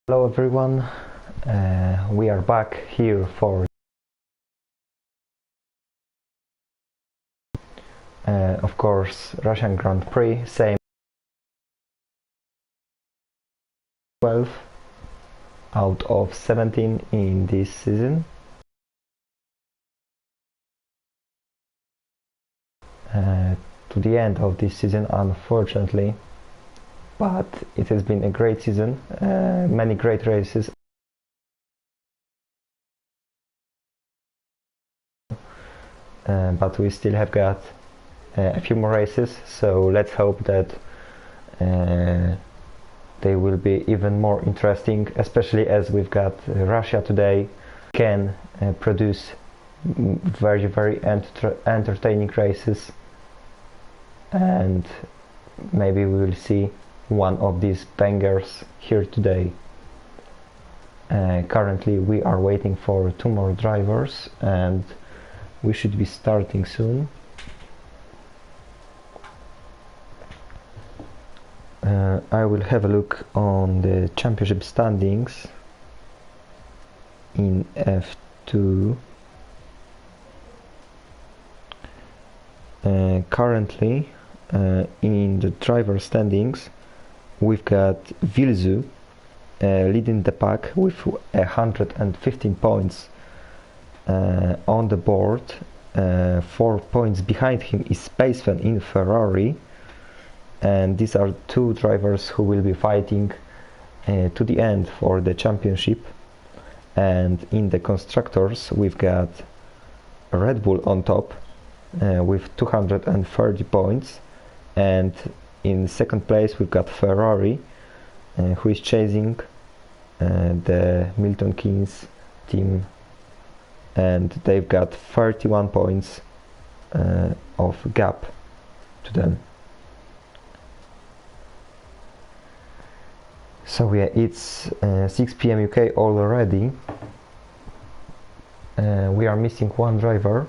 Hello everyone, we are back here for of course Russian Grand Prix, same 12 out of 17 in this season. To the end of this season, unfortunately, but it has been a great season, many great races. But we still have got a few more races, so let's hope that they will be even more interesting, especially as we've got Russia today can produce very entertaining races, and maybe we will see one of these bangers here today. Currently we are waiting for 2 more drivers and we should be starting soon. I will have a look on the championship standings in F2. Currently in the driver standings we've got Vilzu leading the pack with 115 points on the board. 4 points behind him is Spaceman in Ferrari, and these are 2 drivers who will be fighting to the end for the championship. And in the constructors we've got Red Bull on top with 230 points, and in second place we've got Ferrari who is chasing the Milton Keynes team, and they've got 31 points of gap to them. So yeah, it's 6 p.m. UK already. We are missing 1 driver,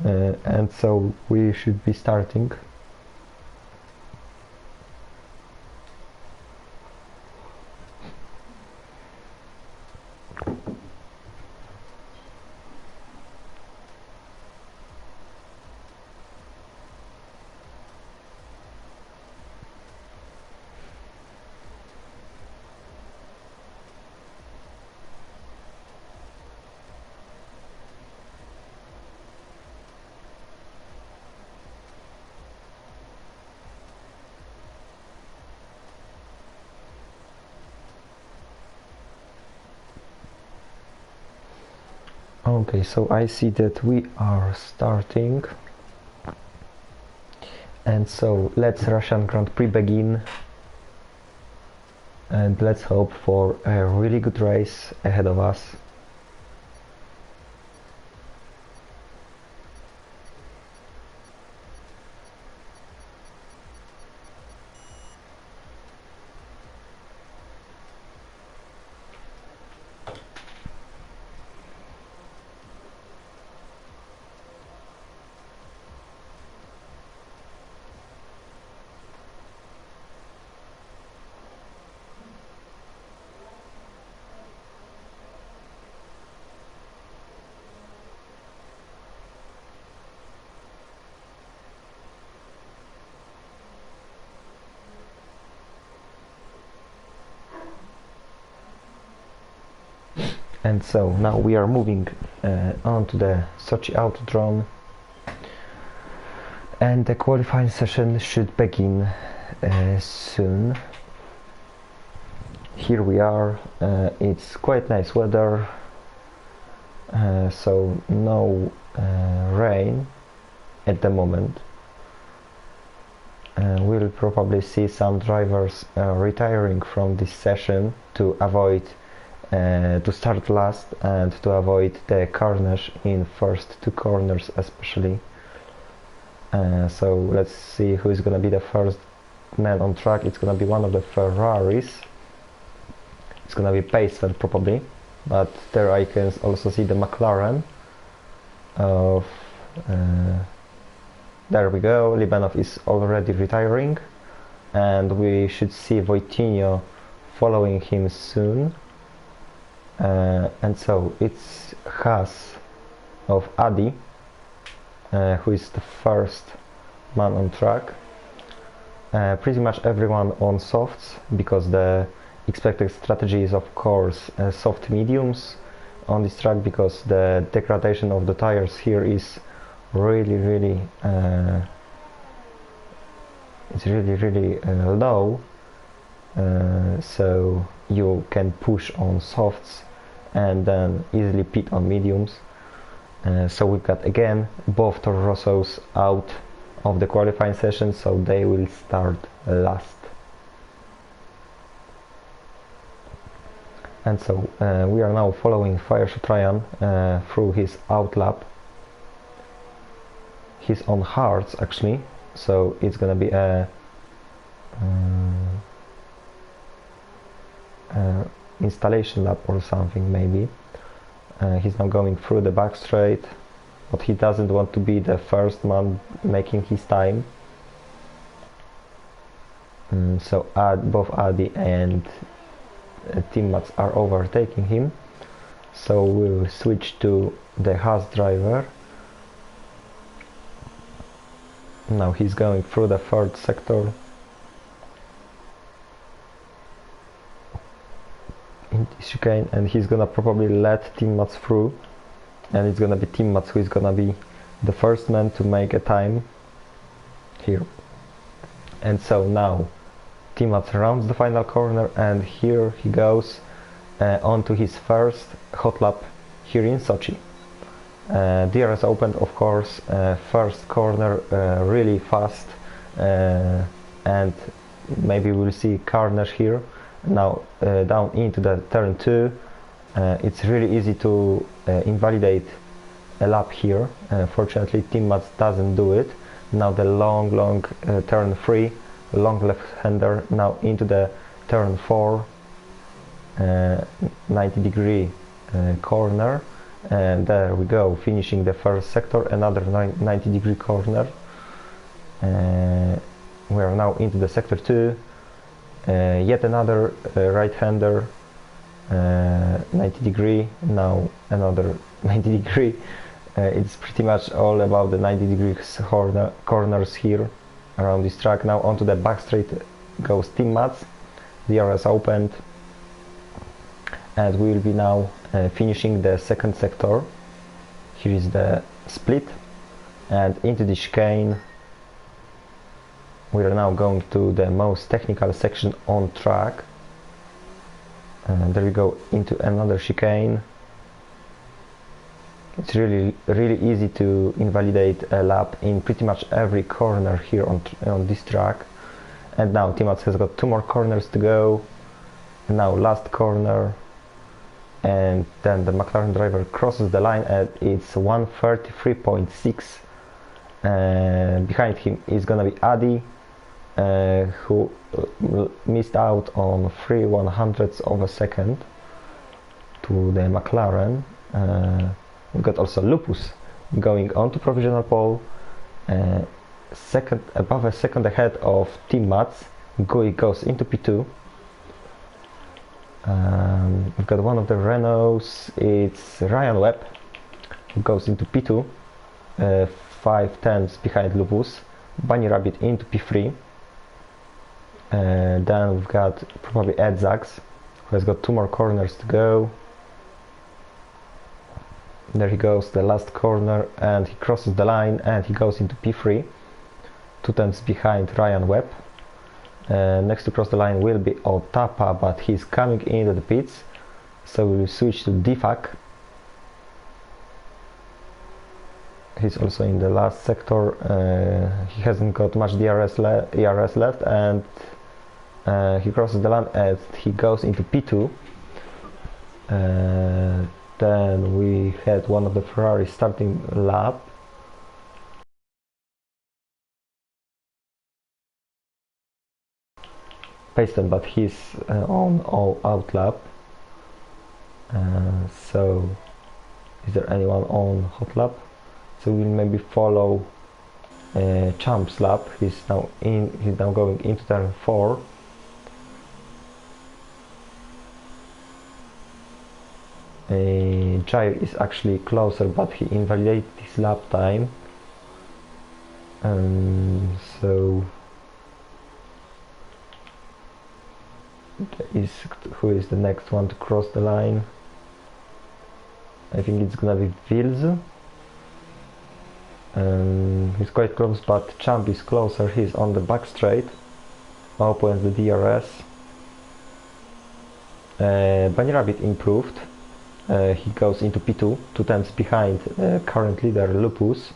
and so we should be starting. Okay, so I see that we are starting, and so let's Russian Grand Prix begin, and let's hope for a really good race ahead of us. And so now we are moving on to the Sochi Autodrome, and the qualifying session should begin soon. Here we are. It's quite nice weather, so no rain at the moment. We'll probably see some drivers retiring from this session to avoid to start last and to avoid the carnage in first 2 corners especially. So let's see who is gonna be the first man on track. It's gonna be one of the Ferraris. It's gonna be Pacer probably, but there I can also see the McLaren of there we go. Libanov is already retiring, and we should see Voitinho following him soon. and so it's Haas of Adi, who is the first man on track. Pretty much everyone on softs, because the expected strategy is of course soft mediums on this track, because the degradation of the tires here is really it's really low, so you can push on softs and then easily pit on mediums. So we've got again both Toro Rossos out of the qualifying session, so they will start last. And so we are now following Fireshot Ryan through his outlap. He's on hards actually, so it's gonna be a installation lap or something maybe. He's now going through the back straight, but he doesn't want to be the first man making his time. So both Adi and teammates are overtaking him. So we'll switch to the Haas driver. Now he's going through the third sector in this chicane, and he's gonna probably let teammates through, and it's gonna be teammates who is gonna be the first man to make a time here. And so now teammates rounds the final corner, and here he goes onto his first hot lap here in Sochi. DRS opened, of course, first corner really fast, and maybe we'll see carnage here. Now down into the turn 2, it's really easy to invalidate a lap here. Fortunately teammates doesn't do it. Now the long turn 3, long left-hander, now into the turn 4, 90-degree corner, and there we go, finishing the first sector, another 90-degree corner. We are now into the sector 2, yet another right-hander, 90-degree, now another 90-degree. It's pretty much all about the 90-degree corners here around this track. Now onto the back straight goes teammates, DRS opened, and we will be now finishing the second sector. Here is the split, and into the chicane. We are now going to the most technical section on track, and there we go into another chicane. It's really easy to invalidate a lap in pretty much every corner here on this track. And now teammates has got 2 more corners to go. And now last corner, and then the McLaren driver crosses the line at it's 133.6. Behind him is gonna be Adi, who missed out on 3/100ths of a second to the McLaren. We've got also Lupus going on to provisional pole, above a second ahead of teammates. Gui goes into P2. We've got one of the Renaults, it's Ryan Webb, who goes into P2, 5/10ths behind Lupus. Bunny Rabbit into P3. Then we've got probably Ed Zags, who has got 2 more corners to go. There he goes, the last corner, and he crosses the line and he goes into P3, 2/10ths behind Ryan Webb. Next to cross the line will be Otapa, but he's coming into the pits, so we will switch to Difak. He's also in the last sector. He hasn't got much ERS left, and he crosses the line and he goes into P2. Then we had one of the Ferrari starting lap. Paston, but he's on all out lap. So is there anyone on hot lap? So we'll maybe follow Champ's lap. He's now going into turn 4. Jair is actually closer, but he invalidated his lap time. So who is the next one to cross the line? I think it's gonna be Vils. He's quite close, but Champ is closer. He's on the back straight. Opens the DRS. Bunny Rabbit improved. He goes into P2, 2 tenths behind current leader Lupus.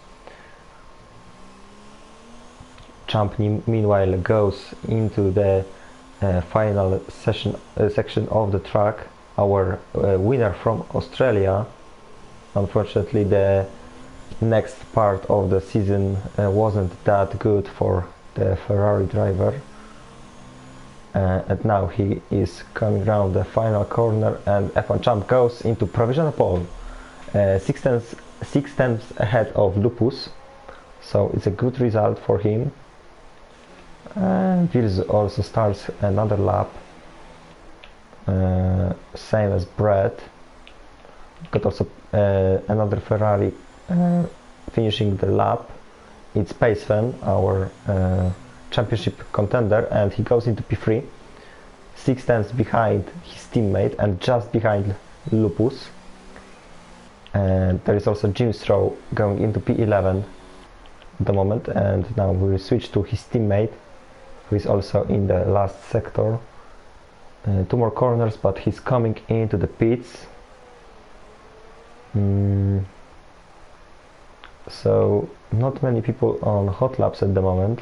Champ meanwhile goes into the final section of the track. Our winner from Australia. Unfortunately, the next part of the season wasn't that good for the Ferrari driver. And now he is coming around the final corner, and F1 Champ goes into provisional pole, 6 tenths ahead of Lupus, so it's a good result for him. And Vils also starts another lap, same as Brett. Got also another Ferrari finishing the lap. It's Pacefan, our championship contender, and he goes into P3, 6 tenths behind his teammate and just behind Lupus. And there is also Jim Stroh going into P11 at the moment, and now we will switch to his teammate, who is also in the last sector. 2 more corners, but he's coming into the pits. So not many people on hot laps at the moment.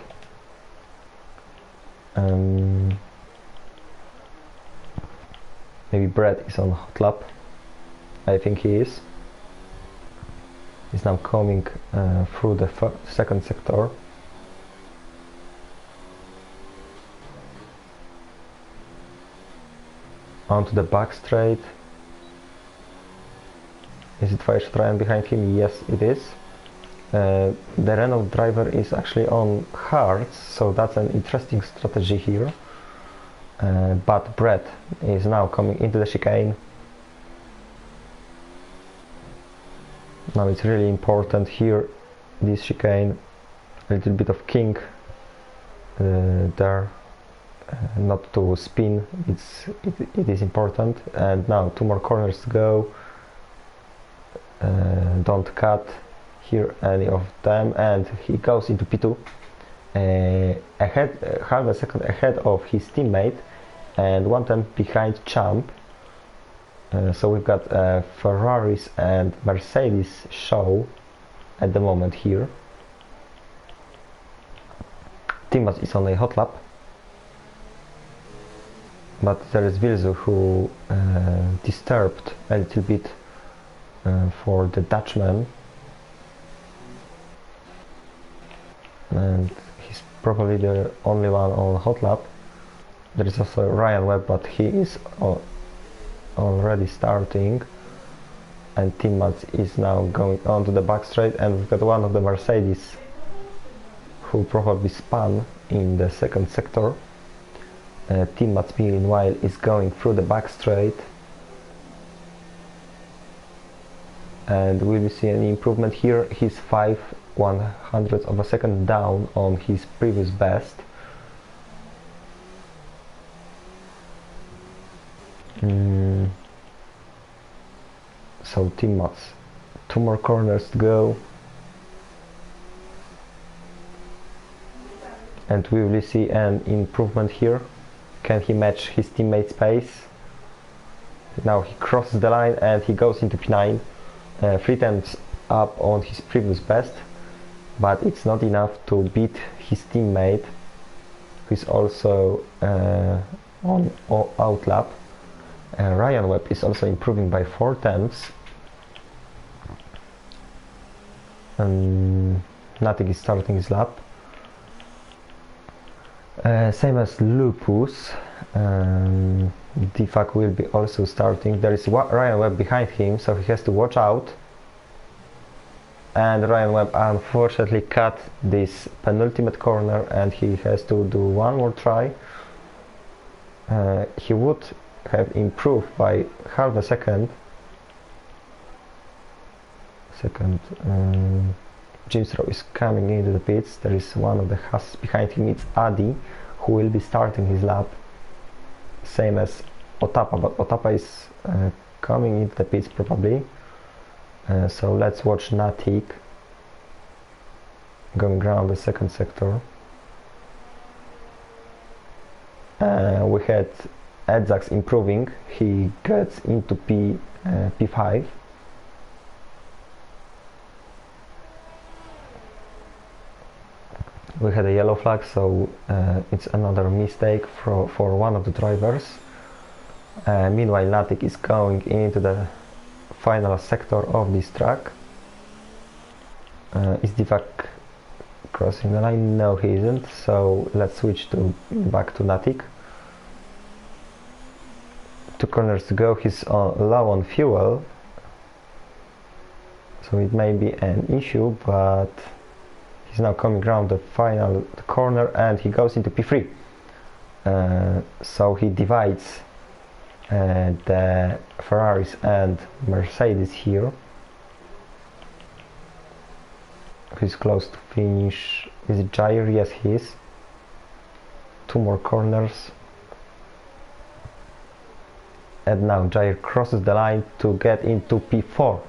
Maybe Brett is on hot lap. I think he is. He's now coming through the second sector. Onto the back straight. Is it Ryan behind him? Yes, it is. The Renault driver is actually on hards, so that's an interesting strategy here. But Brett is now coming into the chicane. Now it's really important here, this chicane, a little bit of king there, not to spin, it is important. And now 2 more corners to go. Don't cut here any of them, and he goes into P2, ahead, half a second ahead of his teammate and 1 tenth behind Champ. So we've got Ferraris and Mercedes show at the moment here. Timas is on a hot lap, but there is Vilzu who disturbed a little bit for the Dutchman, and he's probably the only one on hot lap. There is also Ryan Webb, but he is already starting, and Tim Mats is now going on to the back straight, and we've got one of the Mercedes who probably spun in the second sector. Tim Mats meanwhile is going through the back straight, and will we see any improvement here? He's 5/100ths of a second down on his previous best. So Tim Mats, 2 more corners to go, and we will see an improvement here. Can he match his teammate's pace? Now he crosses the line and he goes into P9, 3 tenths up on his previous best, but it's not enough to beat his teammate, who is also on outlap. Ryan Webb is also improving by 4 tenths. Nothing is starting his lap. Same as Lupus. Defak will be also starting. There is Ryan Webb behind him, so he has to watch out. And Ryan Webb unfortunately cut this penultimate corner, and he has to do 1 more try. He would have improved by half a second second. Gnievko is coming into the pits. There is one of the Haas behind him. It's Adi, who will be starting his lap, same as Otapa, but Otapa is coming into the pits probably. So let's watch Natik going around the second sector. We had Edzax improving. He gets into P5. We had a yellow flag, so it's another mistake for one of the drivers. Meanwhile, Natik is going into the final sector of this track. Is Divak crossing the line? No, he isn't. So let's switch back to Natik. 2 corners to go. He's low on fuel, so it may be an issue, but he's now coming around the final corner and he goes into P3. So he divides the Ferraris and Mercedes here. He's close to finish. Is it Jair? Yes, he is. 2 more corners. And now Jair crosses the line to get into P4.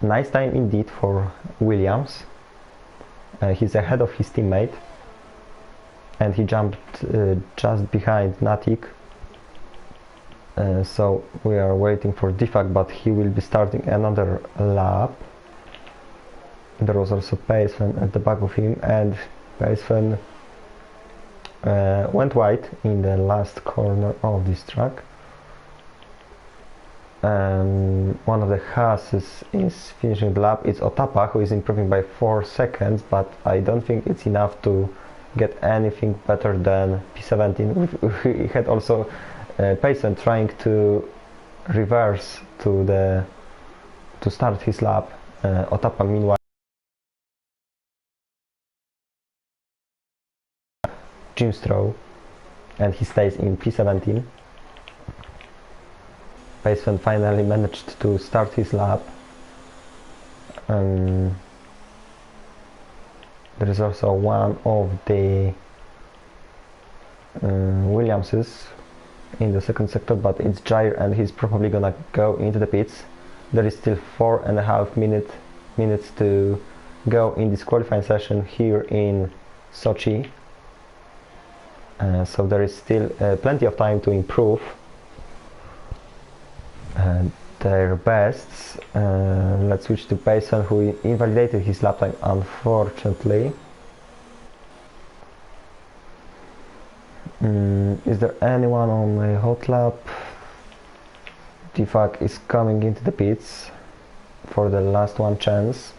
Nice time indeed for Williams. He's ahead of his teammate. And he jumped just behind Natik. So we are waiting for Divak, but he will be starting another lap. There was also Paceman at the back of him, and Paceman went wide in the last corner of this track. One of the Haas is finishing the lap. It's Otapa, who is improving by 4 seconds, but I don't think it's enough to get anything better than P17. We had also Paceman trying to reverse to start his lap. Otapa meanwhile Gnievko, and he stays in P17. Paceman finally managed to start his lap. There is also one of the Williamses in the second sector, but it's Jair and he's probably gonna go into the pits. There is still 4.5 minutes to go in this qualifying session here in Sochi. So there is still plenty of time to improve their bests. Let's switch to Paceman, who invalidated his lap time, unfortunately. Is there anyone on a hot lap? Divak is coming into the pits for the last one chance.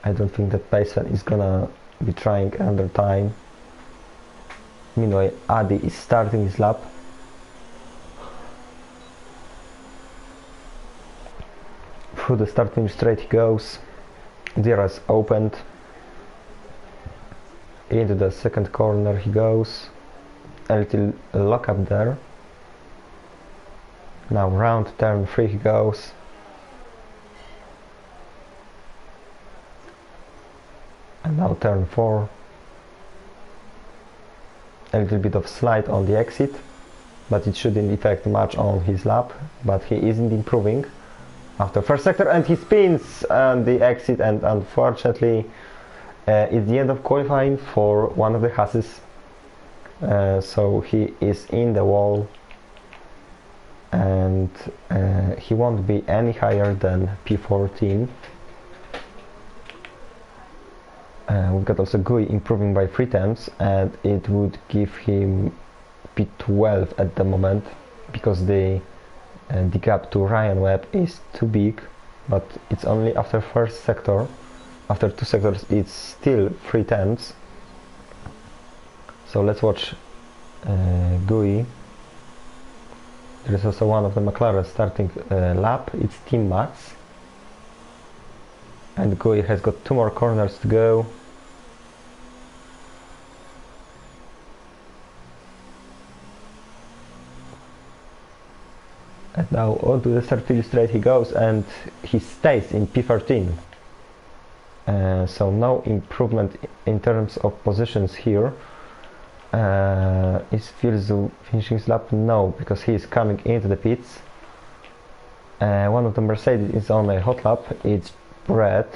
I don't think that Paceman is gonna be trying another time. Meanwhile, Adi is starting his lap. Through the starting straight he goes. Diras opened. Into the second corner he goes. A little lock up there. Now round turn 3 he goes. And now turn 4. A little bit of slide on the exit, but it shouldn't affect much on his lap, but he isn't improving after first sector, and he spins on the exit, and unfortunately it's the end of qualifying for one of the Haases. So he is in the wall, and he won't be any higher than P14. We've got also Gui improving by 3 tenths, and it would give him P12 at the moment, because the gap to Ryan Webb is too big, but it's only after first sector. After 2 sectors it's still 3 tenths. So let's watch Gui. There is also one of the McLaren starting lap. It's Team Max, and Gui has got 2 more corners to go. And now onto the third field straight he goes, and he stays in P13. So no improvement in terms of positions here. Is Vilzu finishing his lap? No, because he is coming into the pits. One of the Mercedes is on a hot lap. It's Brad.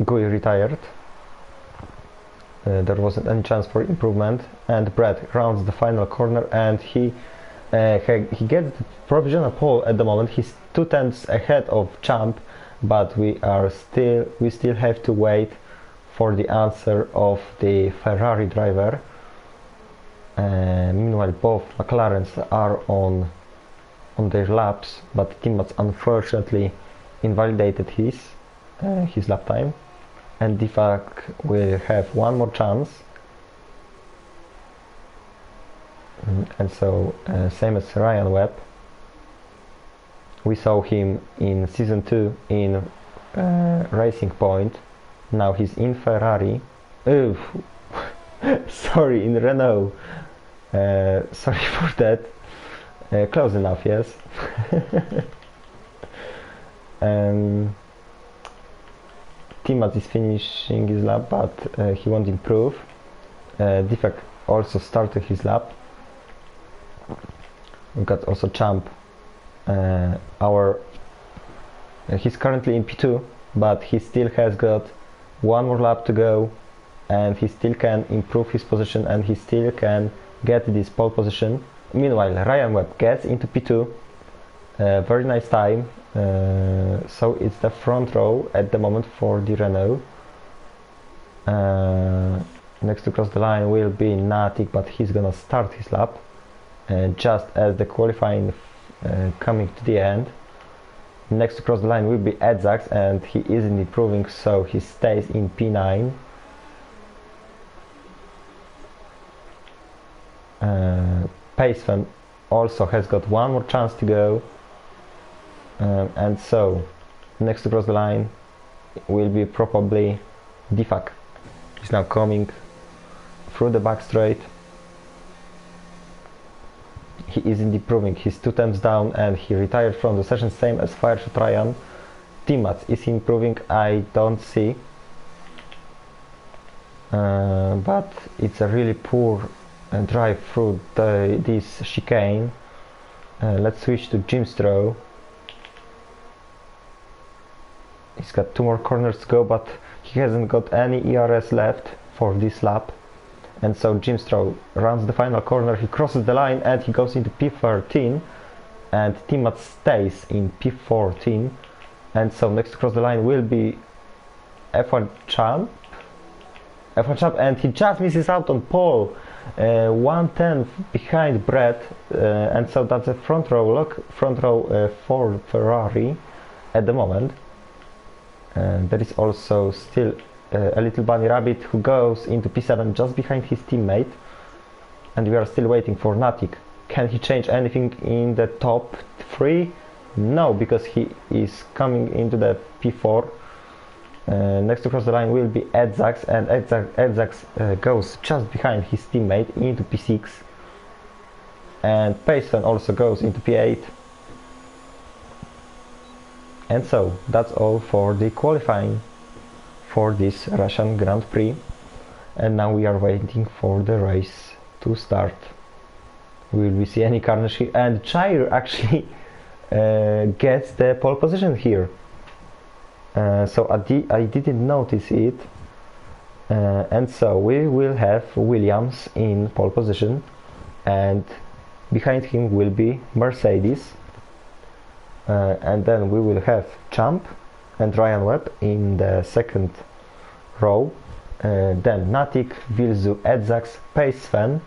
Gui retired. There wasn't any chance for improvement, and Brad rounds the final corner, and he gets the provisional pole at the moment. He's 2/10 ahead of Champ, but we still have to wait for the answer of the Ferrari driver. Meanwhile, both McLarens are on their laps, but teammates unfortunately invalidated his lap time, and Difak will have one more chance. And so same as Ryan Webb, we saw him in season 2 in Racing Point. Now he's in Ferrari. Sorry, in Renault. Sorry for that. Close enough, yes. Timat is finishing his lap, but he won't improve. Difak also started his lap. We've got also Champ. He's currently in P2, but he still has got one more lap to go, and he still can improve his position, and he still can get this pole position. Meanwhile, Ryan Webb gets into P2. Very nice time. So it's the front row at the moment for the Renault. Next to cross the line will be Natik, but he's gonna start his lap just as the qualifying coming to the end. Next to cross the line will be Edzax, and he isn't improving, so he stays in P9. Pacefan also has got one more chance to go, and so next to cross the line will be probably Difak. He's now coming through the back straight. He isn't improving, he's 2 temps down, and he retired from the session, same as Fireshot Ryan. Timats is improving, I don't see, but it's a really poor drive through this chicane. Let's switch to Jimstrow. He's got 2 more corners to go, but he hasn't got any ERS left for this lap. And so Jimstrow runs the final corner, he crosses the line, and he goes into P13, and Timat stays in P14. And so next to cross the line will be F1 Champ, and he just misses out on pole, 1/10 behind Brett, and so that's a front row for Ferrari at the moment. There is also still a little bunny rabbit who goes into P7 just behind his teammate, and we are still waiting for Natik. Can he change anything in the top 3? No, because he is coming into the P4. Next to cross the line will be Edzax, and Edzax goes just behind his teammate into P6, and Pacefan also goes into P8. And so that's all for the qualifying for this Russian Grand Prix, and now we are waiting for the race to start. Will we see any carnage here? And Chair actually gets the pole position here, so I didn't notice it, and so we will have Williams in pole position, and behind him will be Mercedes, and then we will have Champ and Ryan Webb in the second row, then Natik, Vilzu, Edzax, Pacefan,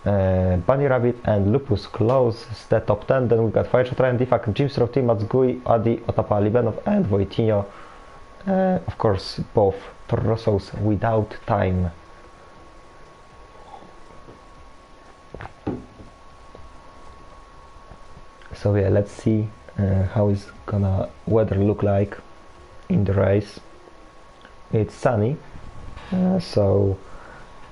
Bunny Rabbit and Lupus close the top 10. Then we've got Fireshot Ryan, Difak, Jimstrow, Timats, Gui, Adi, Otapa, Libenov and Wojtinho. Of course, both Torrosos without time. So yeah, let's see how is gonna weather look like in the race. It's sunny, so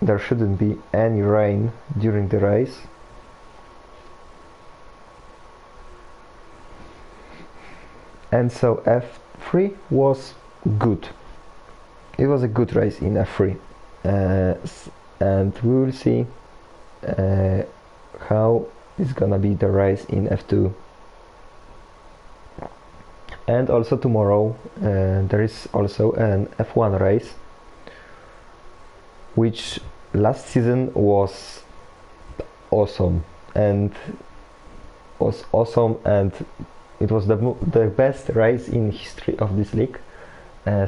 there shouldn't be any rain during the race. And so F3 was good. It was a good race in F3, and we will see how it's gonna be the race in F2. And also tomorrow there is also an F1 race, which last season was awesome, and it was the best race in history of this league.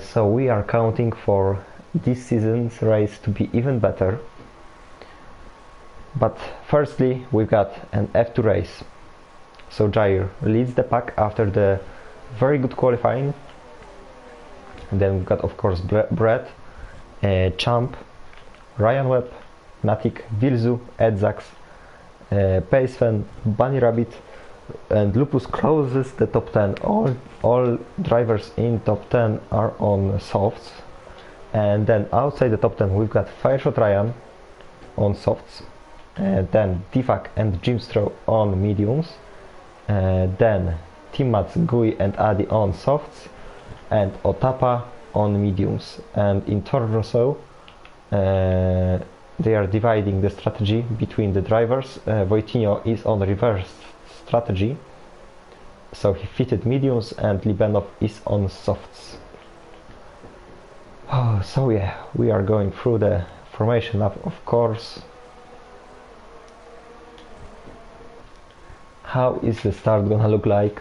So we are counting for this season's race to be even better. But firstly, we've got an F2 race. So Jair leads the pack after the very good qualifying. And then we've got, of course, Brett, Champ, Ryan Webb, Natik, Vilzu, Edzax, Pacefen, Bunny Rabbit, and Lupus closes the top 10. All drivers in top 10 are on softs. And then outside the top 10 we've got Fireshot Ryan on softs. Then Tifak and Jimstro on mediums. Then Timats, Gui and Adi on softs. And Otapa on mediums. And in Toro Rosso they are dividing the strategy between the drivers. Wojtinho is on reverse strategy, so he fitted mediums, and Libenov is on softs. So yeah, we are going through the formation lap, of course. How is the start gonna look like?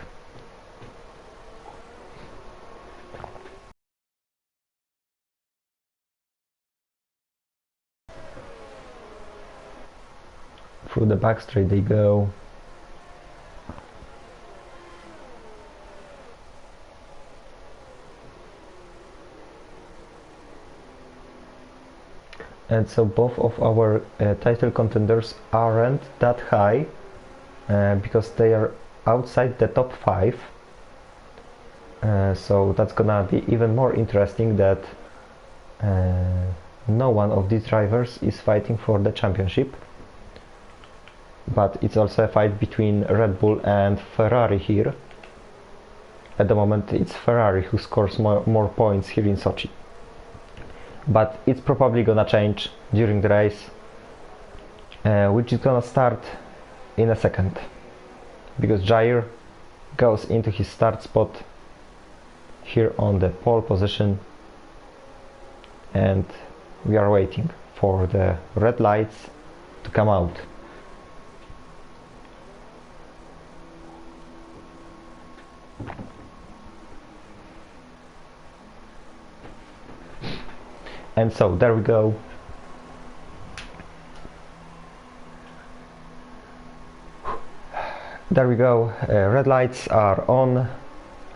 Through the back straight they go. And so both of our title contenders aren't that high because they are outside the top 5. So that's gonna be even more interesting that no one of these drivers is fighting for the championship. But it's also a fight between Red Bull and Ferrari here. At the moment it's Ferrari who scores more points here in Sochi. But it's probably gonna change during the race, which is gonna start in a second, because Jair goes into his start spot here on the pole position, and we are waiting for the red lights to come out. And so there we go. There we go. Red lights are on.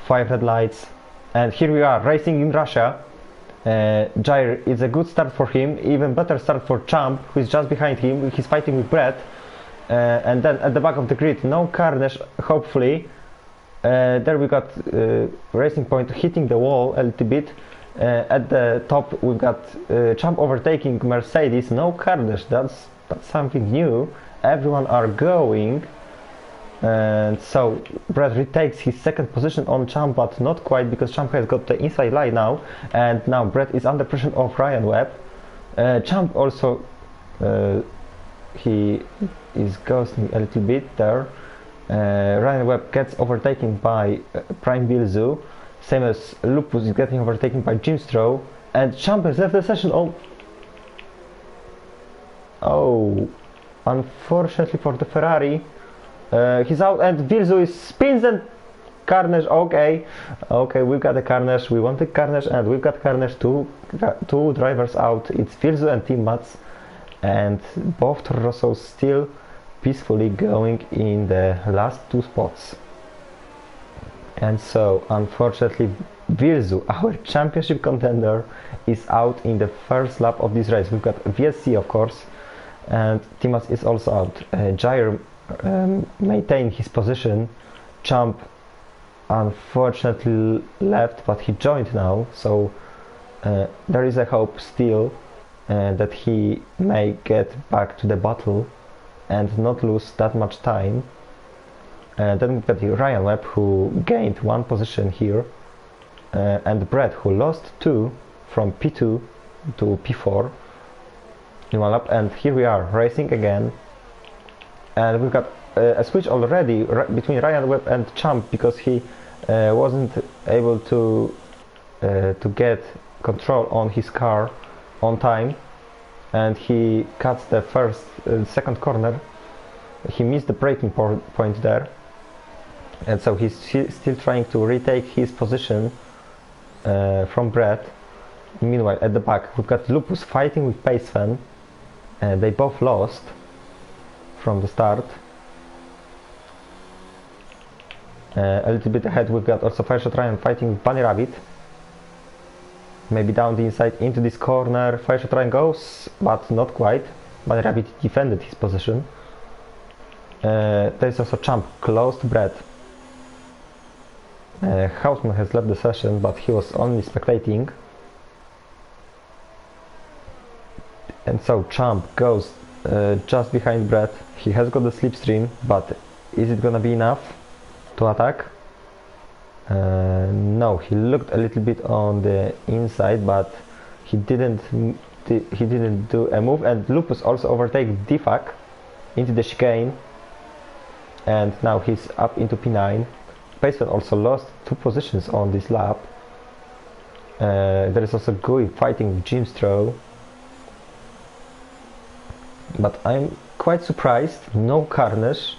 5 red lights. And here we are racing in Russia. Jair, it's a good start for him. Even better start for Champ, who is just behind him. He's fighting with Brett. And then at the back of the grid, no carnage, hopefully. There we got Racing Point hitting the wall a little bit. At the top we've got Champ overtaking Mercedes, no carnage, that's something new. Everyone are going, and so Brett retakes his second position on Champ, but not quite, because Champ has got the inside line now, and now Brett is under pressure of Ryan Webb. Champ also he is ghosting a little bit there. Ryan Webb gets overtaken by Prime Vilzu. Same as Lupus is getting overtaken by Jimstro, and Champ has left the session. Oh, unfortunately for the Ferrari, he's out, and Vilzu spins and carnage. Okay, we've got the carnage. We wanted carnage, and we've got carnage. Two drivers out. It's Vilzu and Team Mats, and both Toro Rossos still peacefully going in the last 2 spots. And so, unfortunately, Vilzu, our championship contender, is out in the first lap of this race. We've got VSC, of course, and Timas is also out. Jair maintained his position. Champ unfortunately left, but he joined now, so there is a hope still that he may get back to the battle and not lose that much time. Then we've got the Ryan Webb, who gained 1 position here, and Brett, who lost 2 from P2 to P4 in 1 lap. And here we are racing again, and we've got a switch already between Ryan Webb and Champ, because he wasn't able to get control on his car on time, and he cuts the second corner. He missed the braking point there, and so he's still trying to retake his position from Brett. Meanwhile, at the back, we've got Lupus fighting with Pacefan, and they both lost from the start. A little bit ahead, we've got also Fireshot Ryan fighting with Bunny Rabbit. Maybe down the inside into this corner. Fireshot Ryan goes, but not quite. Bunny Rabbit defended his position. There's also Champ close to Brett. Hausman has left the session, but he was only spectating. And so Champ goes just behind Brett. He has got the slipstream, but is it gonna be enough to attack? No, he looked a little bit on the inside, but he didn't do a move. And Lupus also overtakes Defak into the chicane, and now he's up into P9. Pacefan also lost 2 positions on this lap. There is also Gui fighting Jim Stroh, but I'm quite surprised, no carnage.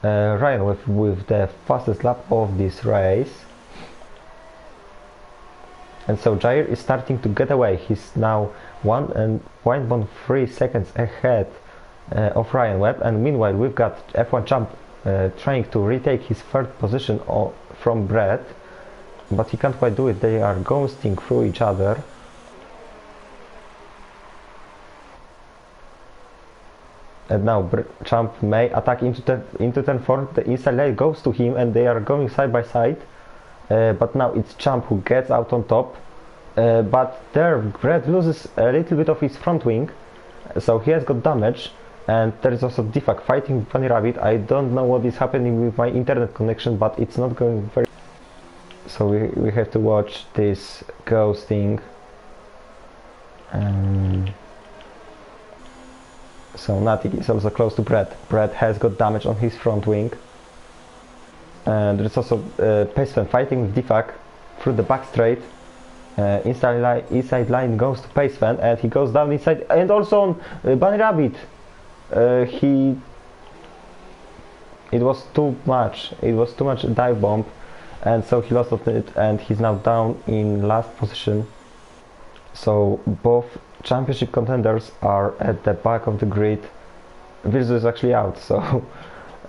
Ryan with the fastest lap of this race. And so Jair is starting to get away. He's now 1.3 seconds ahead of Ryan Webb, and meanwhile we've got F1 Champ trying to retake his 3rd position from Brett, but he can't quite do it. They are ghosting through each other. And now Champ may attack into turn 4. The inside line goes to him, and they are going side by side. But now it's Champ who gets out on top. But there Brett loses a little bit of his front wing, so he has got damage. And there is also Defak fighting with Bunny Rabbit. I don't know what is happening with my internet connection, but it's not going very. So we have to watch this ghosting. So Natty is also close to Brett. Brett has got damage on his front wing. And there is also Pacefan fighting with Defak through the back straight. Inside line goes to Pacefan, and he goes down inside, and also on Bunny Rabbit. It was too much. It was too much dive bomb, and so he lost it, and he's now down in last position. So both championship contenders are at the back of the grid. Virzu is actually out, so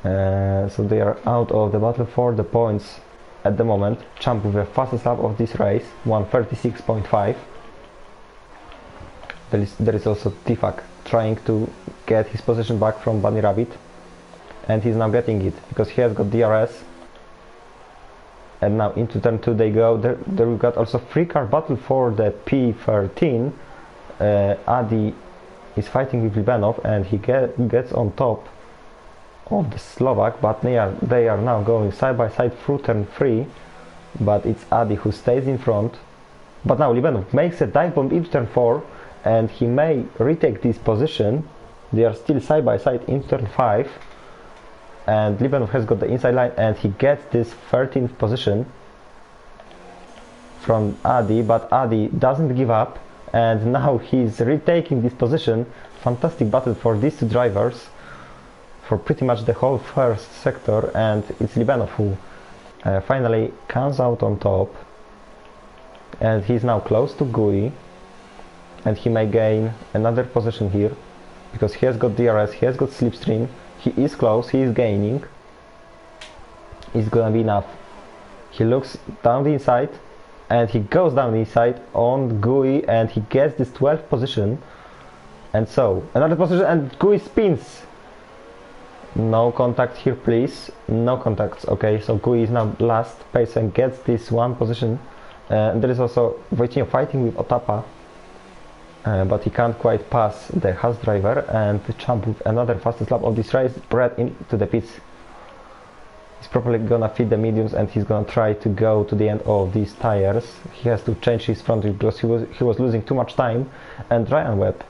so they are out of the battle for the points at the moment. Champ with the fastest lap of this race, 1:36.5. There is also Defak trying to get his position back from Bunny Rabbit, and he's now getting it because he has got DRS. And now into turn 2 they go. There we got also 3-car battle for the P13. Adi is fighting with Libanov, and he gets on top of the Slovak, but they are now going side by side through turn 3, but it's Adi who stays in front. But now Libanov makes a dive bomb into turn 4, and he may retake this position. They are still side by side in turn 5, and Libanov has got the inside line, and he gets this 13th position from Adi, but Adi doesn't give up, and now he's retaking this position. Fantastic battle for these 2 drivers for pretty much the whole first sector, and it's Libanov who finally comes out on top, and he's now close to Gui, and he may gain another position here because he has got DRS, he has got slipstream, he is close, he is gaining. It's gonna be enough. He looks down the inside, and he goes down the inside on Gui, and he gets this 12th position. And so another position, and Gui spins. No contact here, please. No contacts. Okay, so Gui is now last. Pacefan gets this 1 position. And there is also Wojciech fighting with Otapa, but he can't quite pass the Haas driver, and Champ with another fastest lap of this race. Brett into the pits. He's probably gonna feed the mediums and he's gonna try to go to the end of these tires. He has to change his front wheel because he was losing too much time, and Ryan Webb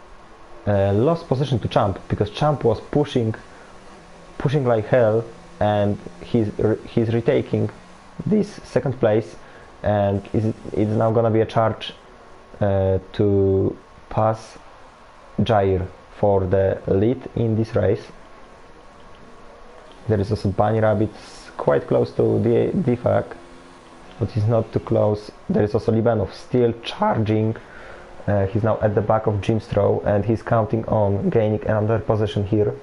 lost position to Champ because Champ was pushing like hell, and he's retaking this second place, and it's now gonna be a charge to pass Jair for the lead in this race. There is also Bunny Rabbit quite close to the DFAC, but he's not too close. There is also Libanov still charging. He's now at the back of Jimstrow, and he's counting on gaining another position here.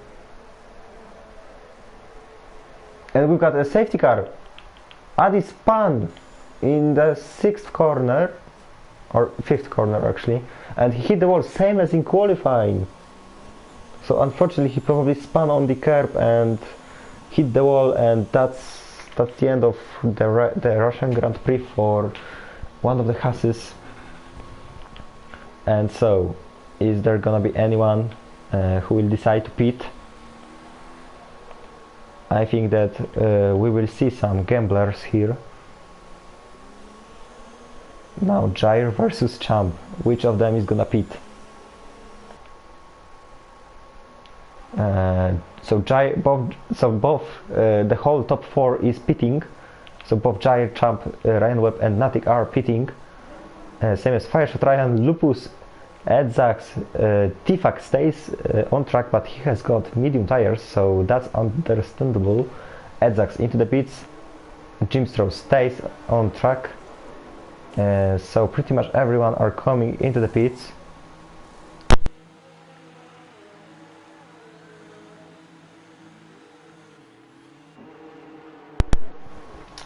And we've got a safety car. Adi spun in the 6th corner, or 5th corner actually, and he hit the wall, same as in qualifying. So unfortunately he probably spun on the curb and hit the wall, and that's the end of the Russian Grand Prix for one of the Hasses. And so, is there gonna be anyone who will decide to pit? I think that we will see some gamblers here. Now Jair versus Champ. Which of them is gonna pit? Both the whole top 4 is pitting. So both Jair, Champ, Ryan Webb and Natik are pitting. Same as Fireshot Ryan, Lupus, Edzax, Tifak stays on track, but he has got medium tires, so that's understandable. Edzax into the pits, Jimstrow stays on track, so pretty much everyone are coming into the pits.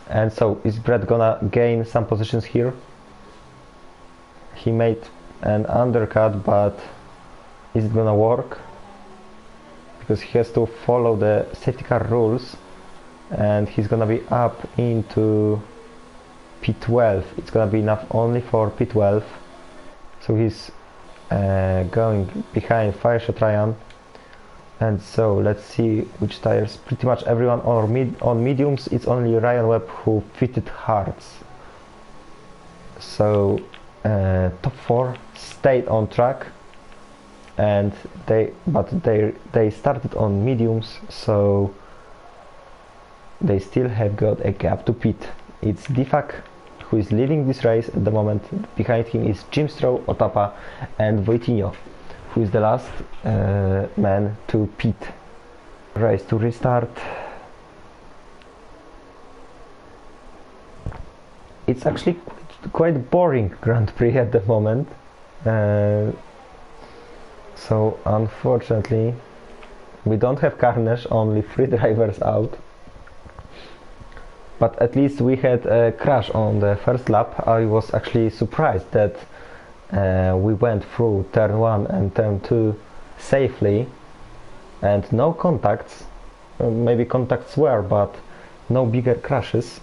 And so is Brett gonna gain some positions here? He made an undercut, but is it gonna work? Because he has to follow the safety car rules, and he's gonna be up into P12. It's gonna be enough only for P12, so he's going behind Fireshot Ryan. And so let's see which tires. Pretty much everyone on mediums. It's only Ryan Webb who fitted hards. So top 4 stayed on track, and they started on mediums, so they still have got a gap to pit. It's DFAC who is leading this race at the moment. Behind him is Jimstrow, Otapa and Wojtinho, who is the last man to pit. Race to restart. It's actually quite boring Grand Prix at the moment. So unfortunately we don't have carnage, only 3 drivers out. But at least we had a crash on the first lap. I was actually surprised that we went through turn 1 and turn 2 safely and no contacts. Maybe contacts were, but no bigger crashes.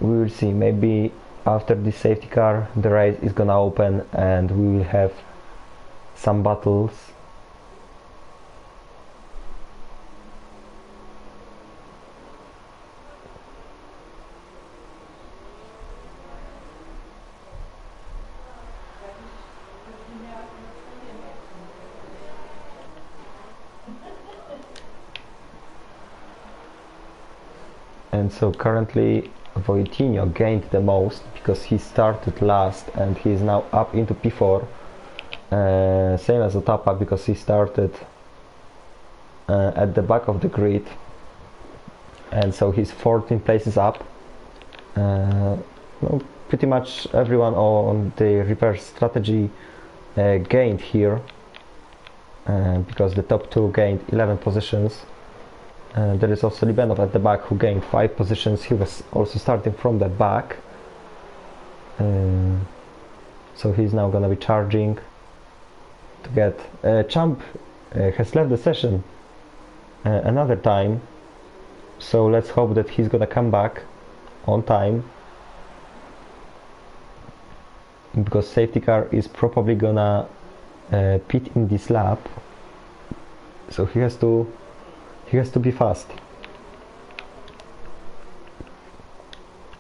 We will see. Maybe after this safety car the race is gonna open and we will have some battles. And so currently Wojtinho gained the most because he started last and he is now up into P4. Same as Otapa because he started at the back of the grid, and so he's 14 places up. Well, pretty much everyone on the reverse strategy gained here because the top 2 gained 11 positions. There is also Libanov at the back who gained 5 positions. He was also starting from the back, so he's now gonna be charging to get Champ has left the session another time, so let's hope that he's gonna come back on time. because safety car is probably gonna pit in this lap, so he has to be fast.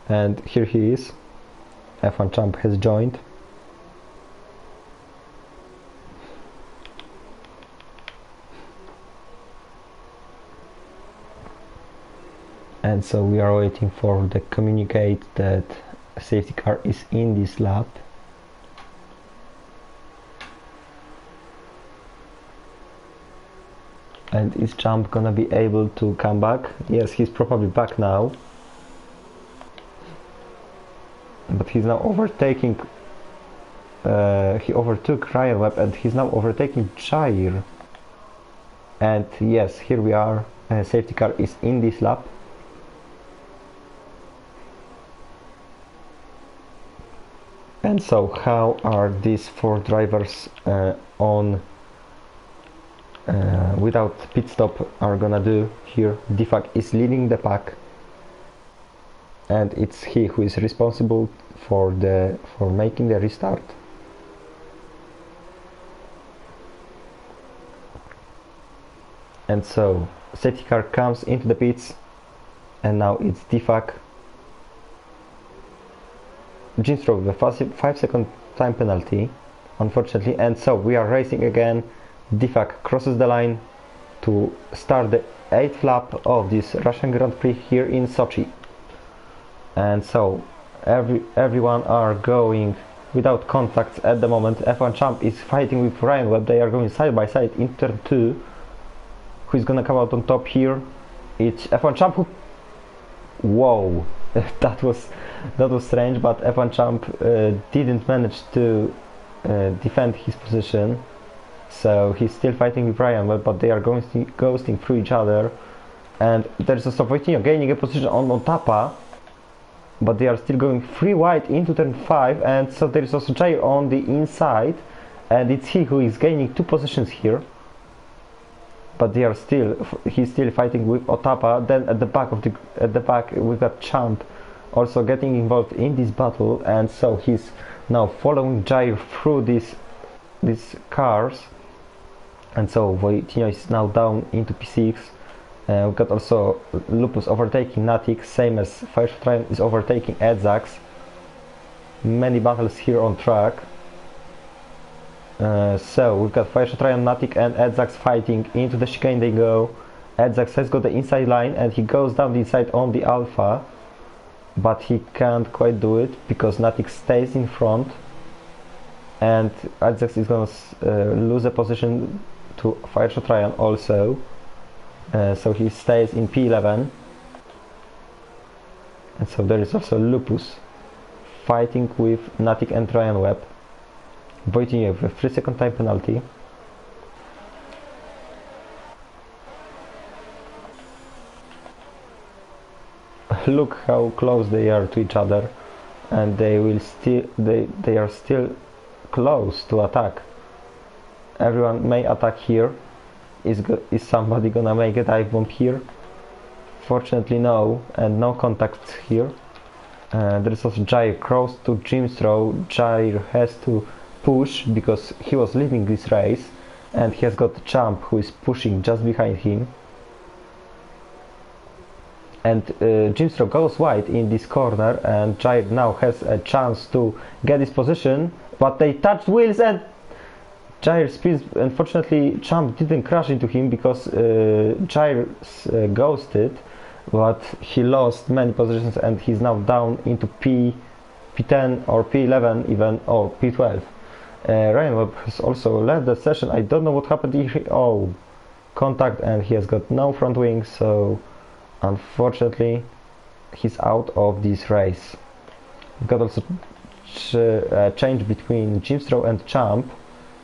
And here he is. F1 Champ has joined. And so we are waiting for the communicate that safety car is in this lap. And is Champ gonna be able to come back? Yes, he's probably back now. But he's now overtaking. He overtook Ryan Webb and he's now overtaking Jair. And yes, here we are. Safety car is in this lap. And so how are these four drivers on without pit stop are gonna do here? Difak is leading the pack, and it's he who is responsible for making the restart. And so safety car comes into the pits, and now it's Difak. Gnievko with a 5-second time penalty, unfortunately, and so we are racing again. Difak crosses the line to start the 8th lap of this Russian Grand Prix here in Sochi. And so everyone are going without contacts at the moment. F1 Champ is fighting with Ryan Webb. They are going side by side in turn 2. Who is gonna come out on top here? It's F1 Champ who... Whoa! that was strange, but F1 Champ didn't manage to defend his position, so he's still fighting with Ryan Webb, but they are ghosting through each other. And there's also Wojtinho gaining a position on Tapa, but they are still going 3 wide into turn 5, and so there is also Jair on the inside, and it's he who is gaining 2 positions here. But they are he's still fighting with Otapa. Then at the back we've got Champ also getting involved in this battle, and so he's now following Jair through these cars. And so Wojtinho is now down into P6. We've got also Lupus overtaking Natik, same as Ryan is overtaking Edzax. Many battles here on track. So we've got Ryan, Natik and Edzax fighting into the chicane. They go. Edzax has got the inside line and he goes down the inside on the Alpha, but he can't quite do it because Natik stays in front, and Edzax is going to lose a position to Ryan also. So he stays in P11, and so there is also Lupus fighting with Natik and Ryan Webb. Wojtinho with a 3-second time penalty. Look how close they are to each other, and they are still close to attack. Everyone may attack here. Is somebody gonna make a dive bomb here? Fortunately no, and no contacts here. There is also Jair close to Gnievko. Jair has to push because he was leading this race, and he has got Champ who is pushing just behind him. And Gnievko goes wide in this corner, and Jair now has a chance to get his position, but they touched wheels and Jair spins. Unfortunately Champ didn't crash into him because Jair ghosted, but he lost many positions and he's now down into P10 or P11 even, or P12. Ryan Webb has also left the session. I don't know what happened here. Oh, contact, and he has got no front wing, so unfortunately he's out of this race. We've got also change between Gnievko and Champ.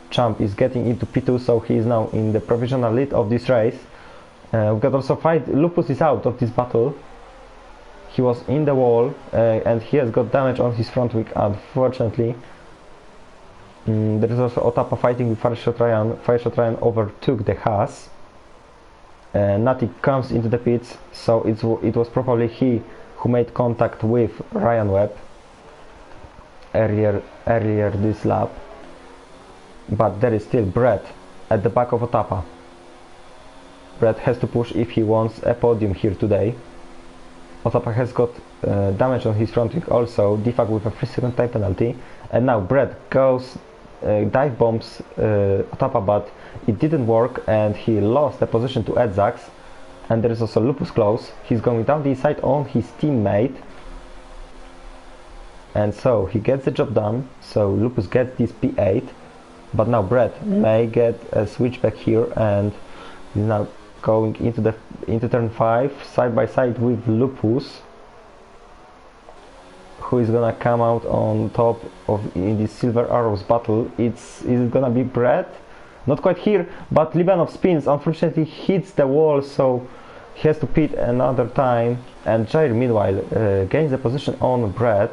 Champ is getting into P2, so he is now in the provisional lead of this race. We've got also Lupus is out of this battle. He was in the wall and he has got damage on his front wing, unfortunately. There is also Otapa fighting with Ryan. Ryan overtook the Haas. Natik comes into the pits, so it was probably he who made contact with Ryan Webb. earlier this lap, but there is still Brett at the back of Otapa. Brett has to push if he wants a podium here today. Otapa has got damage on his front wing also, defag with a 3-second time penalty, and now Brett goes dive bombs Otapa, but it didn't work and he lost the position to Edzax. And there is also Lupus close. He's going down the inside on his teammate, and so he gets the job done. So Lupus gets this P8, but now Brett may get a switchback here, and he's now going into turn 5 side by side with Lupus, who is gonna come out on top in this Silver Arrows battle. Is it gonna be Brett? Not quite here, but Libanov spins, unfortunately hits the wall, so he has to pit another time. And Jair meanwhile gains the position on Brett,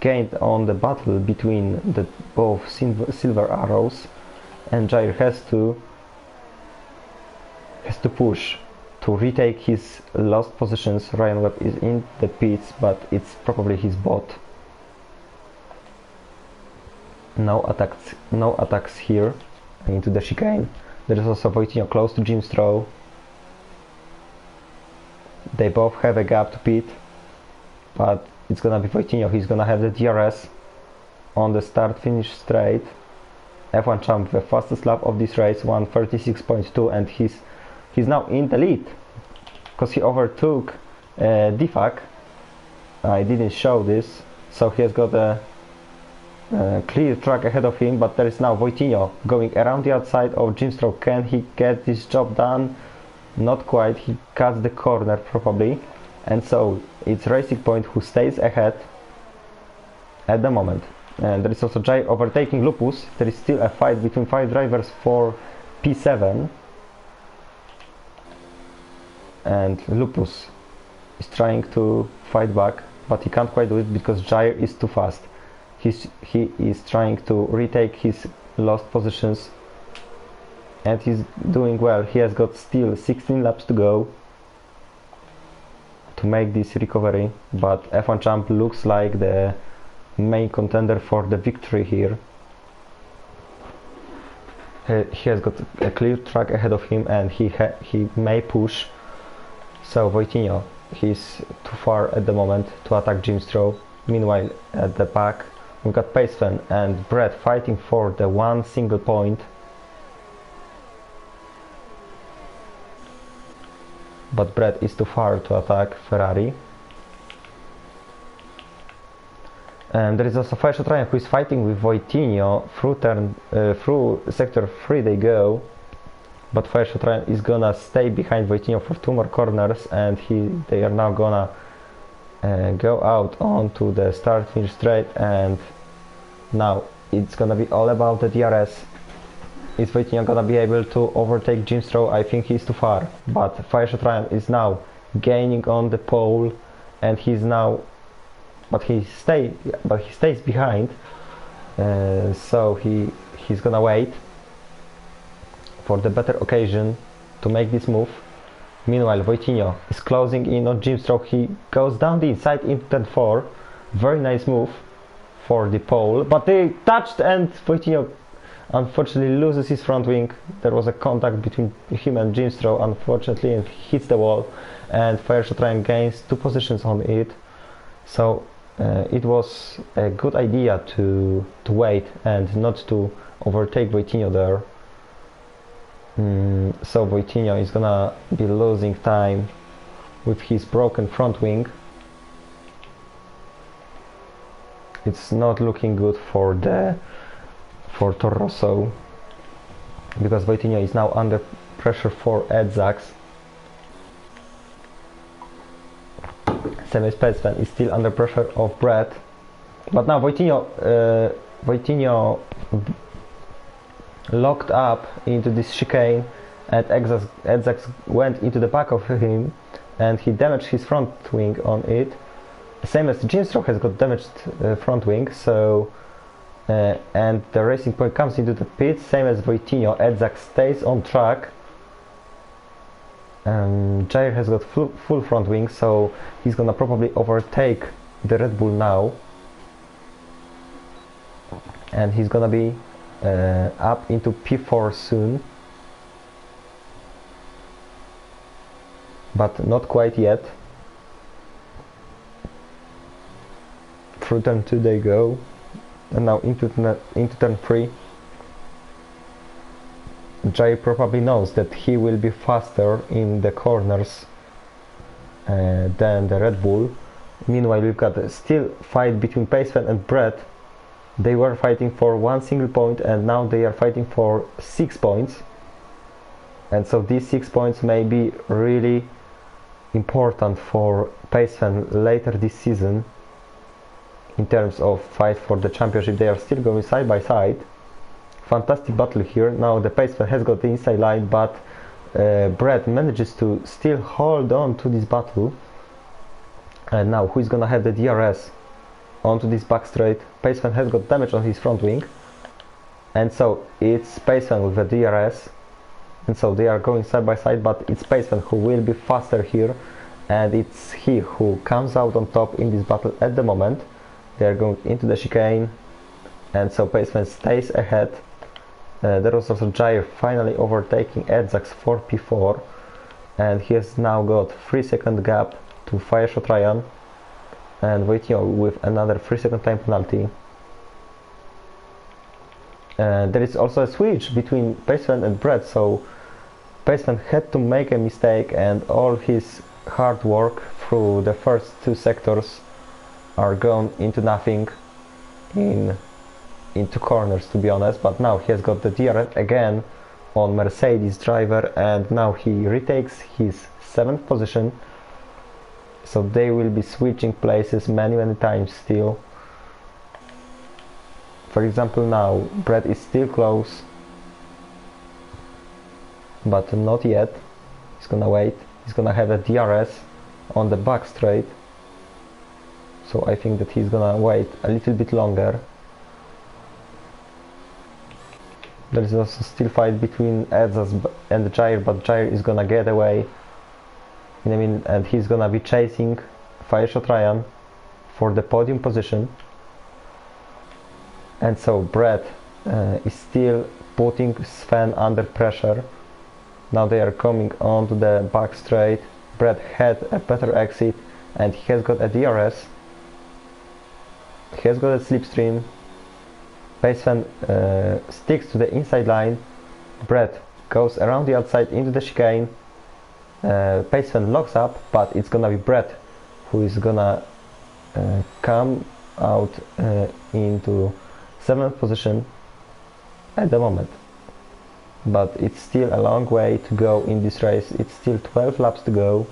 gained on the battle between the both Silver Arrows, and Jair has to push to retake his lost positions. Ryan Webb is in the pits, but it's probably his bot. No attacks here into the chicane. There is also Wojtinho close to Jimstro. They both have a gap to pit, but it's gonna be Wojtinho. He's gonna have the DRS on the start-finish straight. F1 champ, the fastest lap of this race, 1:36.2, and he's now in the lead because he overtook Defak. I didn't show this, so he has got a clear track ahead of him, but there is now Wojtinho going around the outside of Jimstro. Can he get this job done? Not quite. He cuts the corner probably, and so it's Racing Point who stays ahead at the moment. And there is also Jai overtaking Lupus. There is still a fight between 5 drivers for P7, and Lupus is trying to fight back, but he can't quite do it because Jair is too fast. He is trying to retake his lost positions, and he's doing well. He has got still 16 laps to go to make this recovery, but F1 Champ looks like the main contender for the victory here. He has got a clear track ahead of him, and he may push. So Wojtinho, he's too far at the moment to attack Jimstro. Meanwhile, at the back we've got Pacefan and Brett fighting for the one single point. But Brett is too far to attack Ferrari. And there is also Fire Ryan who is fighting with Wojtinho through sector 3 they go. But Fire Ryan is gonna stay behind Wojtinho for 2 more corners, and they are now gonna go out onto the start finish straight, and now it's gonna be all about the DRS. Is Wojtinho gonna be able to overtake Jimstro? I think he's too far, but Fire Ryan is now gaining on the pole, and he stays behind, so he's gonna wait for the better occasion to make this move. Meanwhile, Wojtinho is closing in on Jimstro. He goes down the inside into turn 4. Very nice move for the pole, but they touched, and Wojtinho unfortunately loses his front wing. There was a contact between him and Jimstro, unfortunately, and he hits the wall, and Fire Ryan gains 2 positions on it. So it was a good idea to wait and not to overtake Wojtinho there. So Wojtinho is gonna be losing time with his broken front wing. It's not looking good for Toro Rosso, because Wojtinho is now under pressure for Edzax. Semi Spetsman is still under pressure of Brett, but now Wojtinho locked up into this chicane, and Edzax went into the back of him, and he damaged his front wing on it. Same as Jimstro has got damaged front wing, so and the Racing Point comes into the pit, same as Wojtinho. Edzax stays on track. Jair has got full front wing, so he's gonna probably overtake the Red Bull now. and he's gonna be up into P4 soon, but not quite yet. Through turn 2 they go, and now into turn 3. Jai probably knows that he will be faster in the corners than the Red Bull. Meanwhile, we've got a still fight between Paceman and Brett. They were fighting for 1 single point, and now they are fighting for 6 points. And so these 6 points may be really important for Paceman later this season in terms of fight for the championship. They are still going side by side. Fantastic battle here. Now the Paceman has got the inside line, but Brett manages to still hold on to this battle. And now who is gonna have the DRS onto this back straight? Paceman has got damage on his front wing, and so it's Paceman with the DRS, and so they are going side by side, but it's Paceman who will be faster here, and it's he who comes out on top in this battle at the moment. They are going into the chicane, and so Paceman stays ahead. There was also Jair finally overtaking Edzax for P4, and he has now got 3-second gap to Fireshot Ryan, and Wojtio with another 3-second time penalty. There is also a switch between Paceman and Brett, so Paceman had to make a mistake, and all his hard work through the first 2 sectors are gone into nothing into corners, to be honest. But now he has got the DRS again on Mercedes driver, and now he retakes his 7th position, so they will be switching places many times still. For example, now Brett is still close, but not yet. He's gonna wait. He's gonna have a DRS on the back straight, so I think that he's gonna wait a little bit longer. There is also still fight between Edzas and Jair, but Jair is gonna get away in a minute, and he's gonna be chasing Fireshot Ryan for the podium position. And so Brett is still putting Sven under pressure. Now they are coming onto the back straight. Brett had a better exit, and he has got a DRS. He has got a slipstream. Paceman sticks to the inside line. Brett goes around the outside into the chicane. Paceman locks up, but it's gonna be Brett who is gonna come out into 7th position at the moment. But it's still a long way to go in this race. It's still 12 laps to go,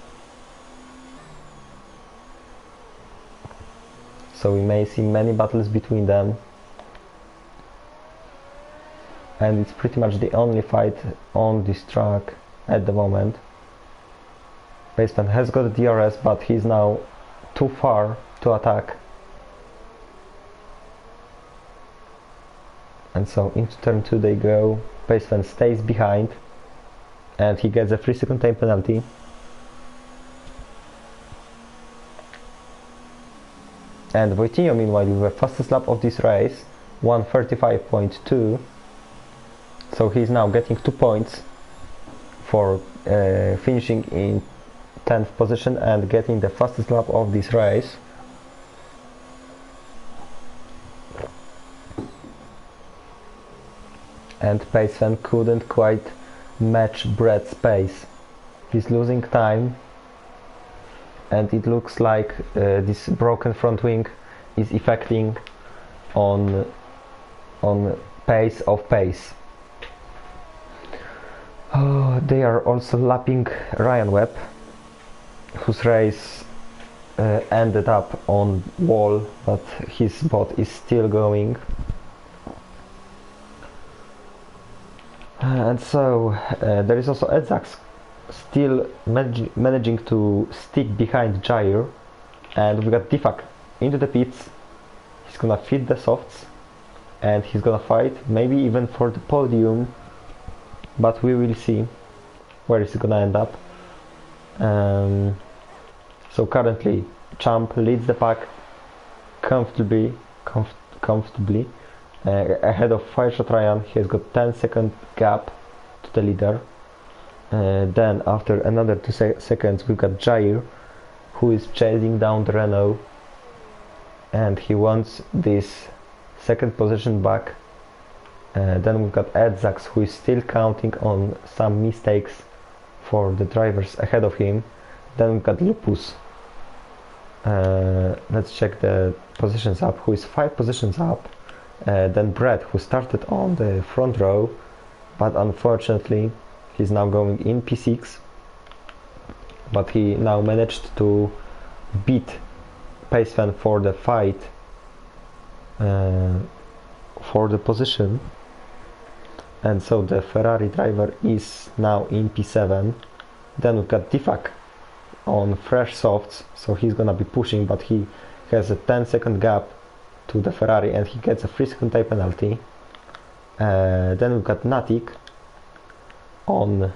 so we may see many battles between them, and it's pretty much the only fight on this track at the moment. Paceman has got a DRS, but he's now too far to attack, and so into turn 2 they go. Paceman stays behind, and he gets a 3-second time penalty. And Wojtio meanwhile with the fastest lap of this race, 1:35.2, so he's now getting 2 points for finishing in 10th position and getting the fastest lap of this race. And Paceman couldn't quite match Brett's pace. He's losing time, and it looks like this broken front wing is affecting on pace of pace. Oh, they are also lapping Ryan Webb, whose race ended up on wall, but his spot is still going. And so there is also Edzax still managing to stick behind Jair, and we got Difak into the pits. He's gonna feed the softs, and he's gonna fight maybe even for the podium, but we will see where is he gonna end up. So currently Champ leads the pack comfortably, ahead of Fireshot Ryan. He has got 10-second gap to the leader. Then after another 2 seconds we've got Jair, who is chasing down the Renault, and he wants this second position back. Then we've got Edzax, who is still counting on some mistakes for the drivers ahead of him. Then we've got Lupus. Let's check the positions up, who is 5 positions up. Then Brett, who started on the front row, but unfortunately he's now going in P6, but he now managed to beat Paceman for the fight for the position, and so the Ferrari driver is now in P7. Then we've got Tifak on fresh softs, so he's gonna be pushing, but he has a 10-second gap to the Ferrari and he gets a 3-second time penalty. Then we've got Natik on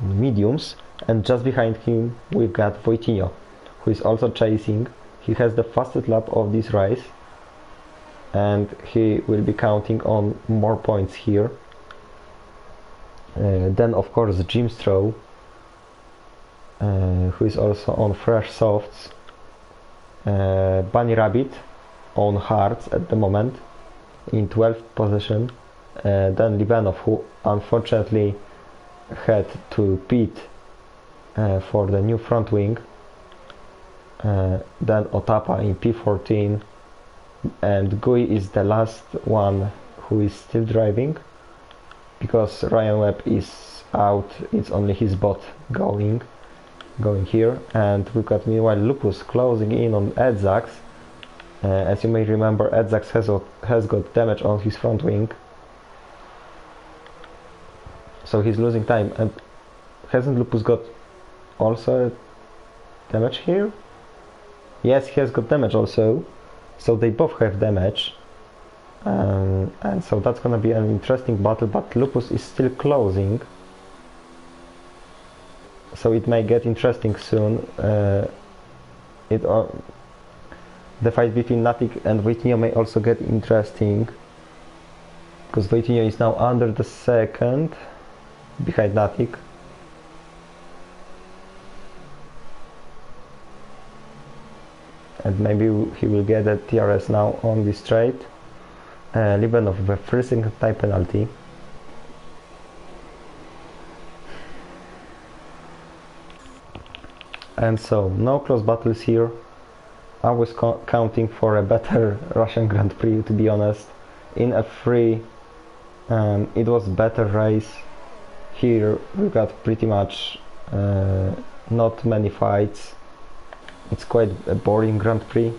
mediums, and just behind him we've got Wojtinho, who is also chasing. He has the fastest lap of this race and he will be counting on more points here. Then of course Jim Stroh, who is also on fresh softs. Bunny Rabbit on hards at the moment in 12th position. Then Livanov, who unfortunately had to pit for the new front wing. Then Otapa in P14, and Gui is the last one who is still driving because Ryan Webb is out. It's only his bot going here, and we've got meanwhile Lupus closing in on Edzax. As you may remember, Edzax has got damage on his front wing, so he's losing time. And hasn't Lupus got also damage here? Yes, he has got damage also, so they both have damage, and so that's gonna be an interesting battle, but Lupus is still closing, so it may get interesting soon. The fight between Natik and Wojtinho may also get interesting, because Wojtinho is now under the second behind Natik. And maybe he will get a TRS now on this straight. Libanov with a 3-second time penalty. And so no close battles here. I was counting for a better Russian Grand Prix, to be honest. In F3 it was better race. Here we got pretty much not many fights. It's quite a boring Grand Prix.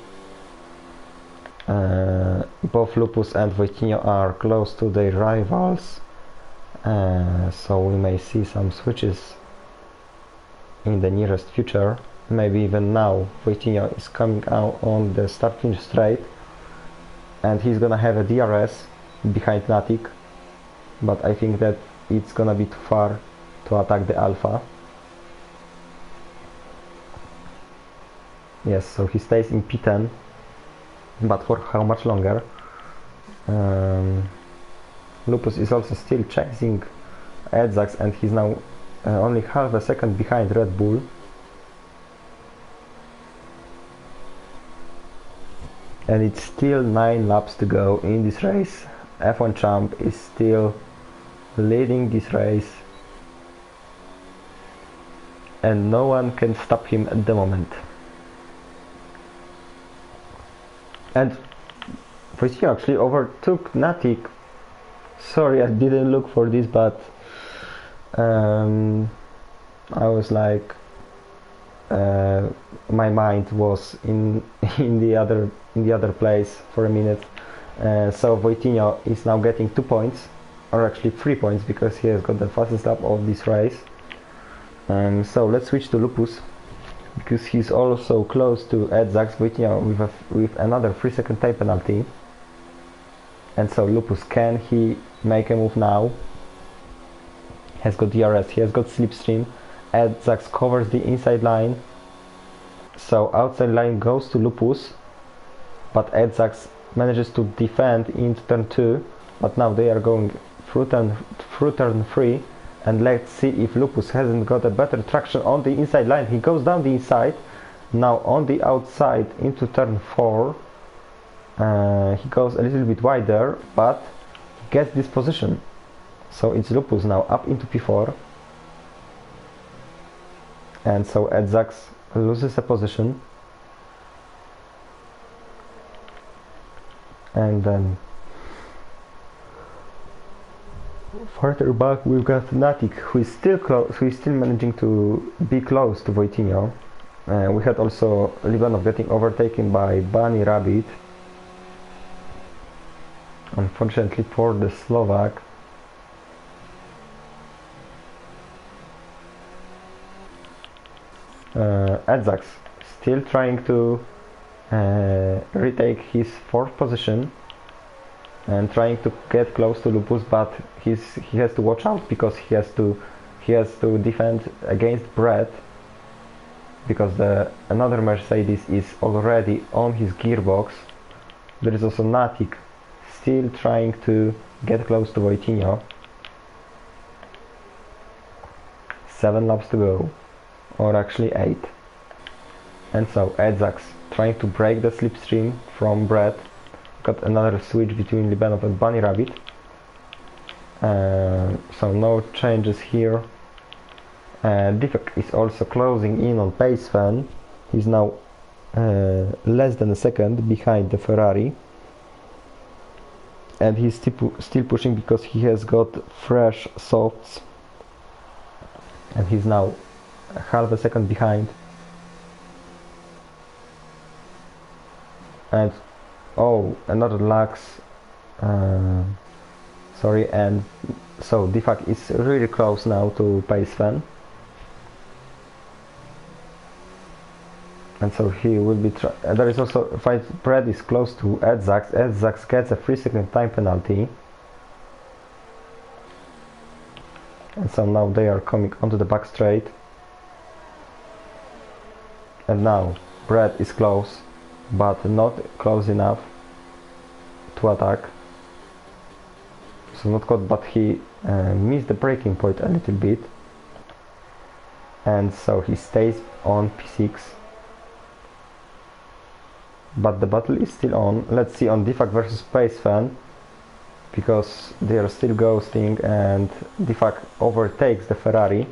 Both Lupus and Wojtinho are close to their rivals, so we may see some switches in the nearest future. Maybe even now. Wojtinho is coming out on the start-finish straight, and he's gonna have a DRS behind Natik, but I think that it's gonna be too far to attack the Alpha. Yes, so he stays in P10, but for how much longer? Lupus is also still chasing Edzax, and he's now only half a second behind Red Bull. And it's still 9 laps to go in this race. F1 Champ is still leading this race, and no one can stop him at the moment. And Wojtinho actually overtook Natik. Sorry, I didn't look for this, but I was like, my mind was in the other place for a minute. So Wojtinho is now getting 2 points, or actually 3 points, because he has got the fastest lap of this race. So let's switch to Lupus, because he's also close to Edzax. Wojtinho with another 3-second time penalty. And so Lupus, can he make a move now? Has got DRS, he has got slipstream. Edzax covers the inside line, so outside line goes to Lupus, but Edzax manages to defend into turn 2, but now they are going through turn 3, and let's see if Lupus hasn't got a better traction on the inside line. He goes down the inside, now on the outside into turn 4. He goes a little bit wider, but gets this position. So it's Lupus now up into p4, and so Edzax loses a position. And then further back we've got Natik, who is still close, who is still managing to be close to Wojtinho. We had also Libanov getting overtaken by Bunny Rabbit, unfortunately for the Slovak. Edzax still trying to retake his 4th position and trying to get close to Lupus, but he has to watch out because he has to defend against Brett, because another Mercedes is already on his gearbox. There is also Natik still trying to get close to Wojtinho. 7 laps to go, or actually 8. And so Edzax trying to break the slipstream from Brett. Got another switch between Libanov and Bunny Rabbit. So no changes here. Difak is also closing in on Pace Fan. He's now less than a second behind the Ferrari. And he's still pushing because he has got fresh softs. And he's now half a second behind. And oh, another lax, sorry, and so Difak is really close now to Pace Fan, and so he will be there is also fight. Brett is close to Edzax. Edzax gets a 3-second time penalty, and so now they are coming onto the back straight, and now Brett is close, but not close enough to attack. So not caught, but he missed the braking point a little bit, and so he stays on P6. But the battle is still on. Let's see on Difak versus Pace Fan, because they are still ghosting, and Difak overtakes the Ferrari,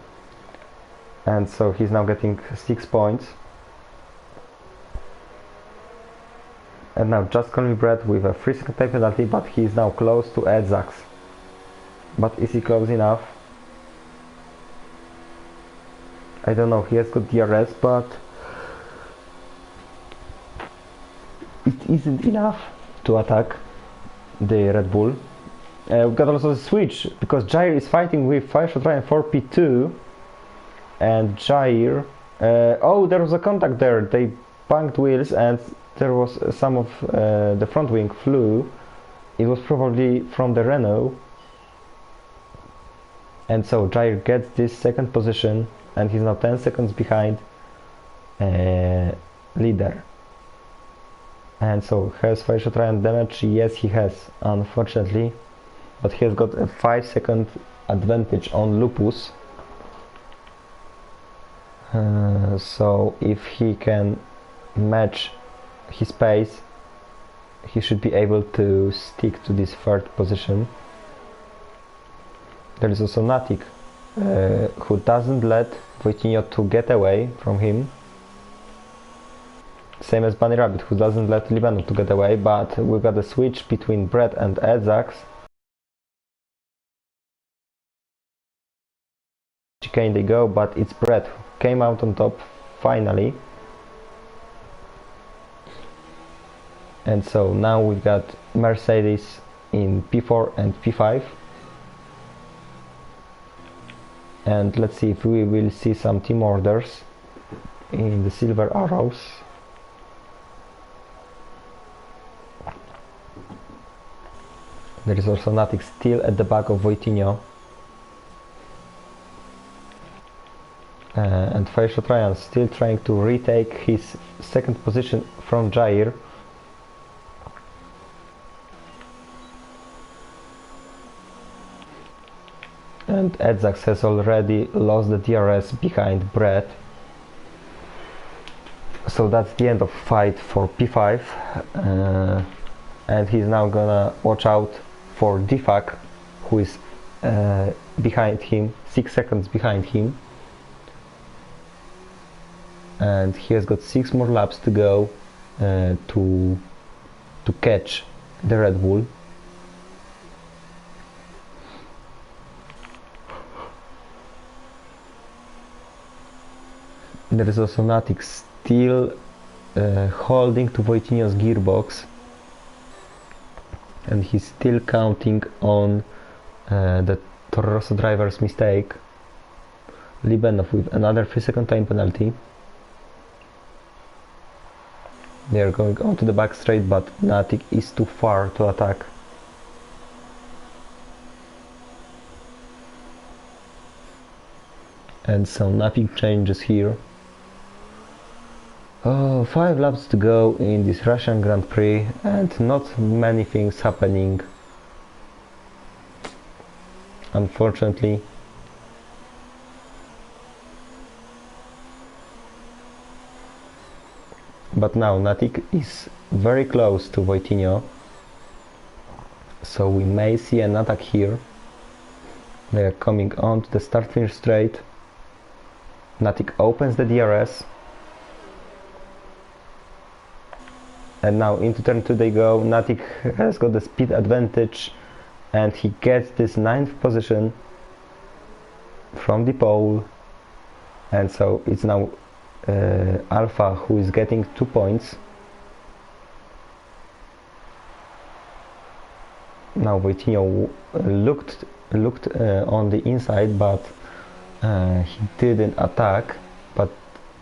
and so he's now getting 6 points. And now just call me Brett with a 3-second time penalty, but he is now close to Edzax. But is he close enough? I don't know, he has got DRS, but it isn't enough to attack the Red Bull. We've got also the switch, because Jair is fighting with Fireshot Ryan for P2, and Jair... oh, there was a contact there, they banged wheels, and there was some of the front wing flew. It was probably from the Renault, and so Jair gets this 2nd position, and he's now 10 seconds behind leader. And so has Fireshot Ryan damage? Yes, he has, unfortunately, but he has got a 5-second advantage on Lupus. So if he can match his pace, he should be able to stick to this 3rd position. There is also Natik, who doesn't let Wojtinho to get away from him. Same as Bunny Rabbit, who doesn't let Libanov to get away, but we've got a switch between Brett and Edzax. Chicane they go, but it's Brett who came out on top finally. And so now we've got Mercedes in P4 and P5. And let's see if we will see some team orders in the silver arrows. There is also Natik still at the back of Wojtinho. And Fireshot Ryan still trying to retake his 2nd position from Jair. and Edzak has already lost the DRS behind Brett. So that's the end of fight for P5, and he's now gonna watch out for Difak, who is behind him, 6 seconds behind him, and he has got 6 more laps to go to catch the Red Bull. There is also Natik still holding to Wojtinho's gearbox, and he's still counting on the Toro Rosso driver's mistake. Libenov with another 3-second time penalty. They are going onto the back straight, but Natik is too far to attack. And so nothing changes here. 5 laps to go in this Russian Grand Prix, and not many things happening, unfortunately. But now Natik is very close to Wojtinho, so we may see an attack here. They are coming on to the start-finish straight. Natik opens the DRS, and now into turn 2 they go. Natik has got the speed advantage, and he gets this 9th position from the pole, and so it's now Alpha who is getting 2 points. Now Wojtinho looked on the inside, but he didn't attack, but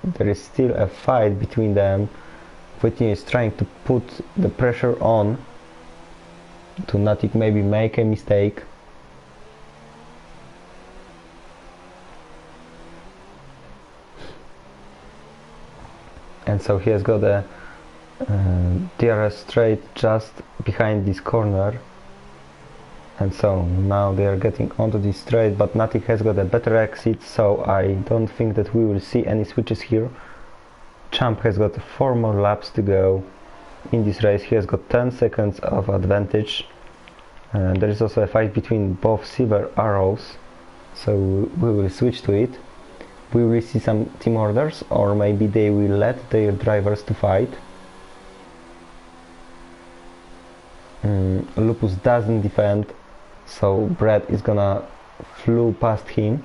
there is still a fight between them. Wojtinho is trying to put the pressure on to Natik maybe make a mistake. And so he has got a DRS straight just behind this corner, and so now they are getting onto this straight, but Natik has got a better exit, so I don't think that we will see any switches here. Champ has got 4 more laps to go in this race. He has got 10 seconds of advantage. There is also a fight between both silver arrows, so we will switch to it. We will see some team orders, or maybe they will let their drivers to fight. Lupus doesn't defend, so Brett is gonna flew past him,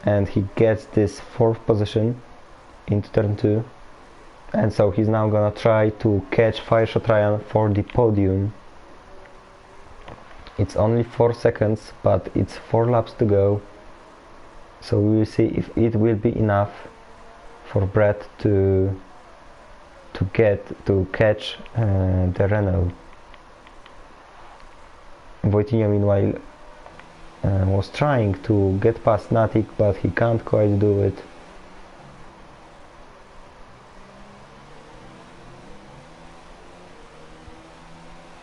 and he gets this 4th position into turn 2, and so he's now gonna try to catch Fireshot Ryan for the podium. It's only 4 seconds, but it's 4 laps to go, so we will see if it will be enough for Brett to catch the Renault. Wojtinho meanwhile was trying to get past Natik, but he can't quite do it.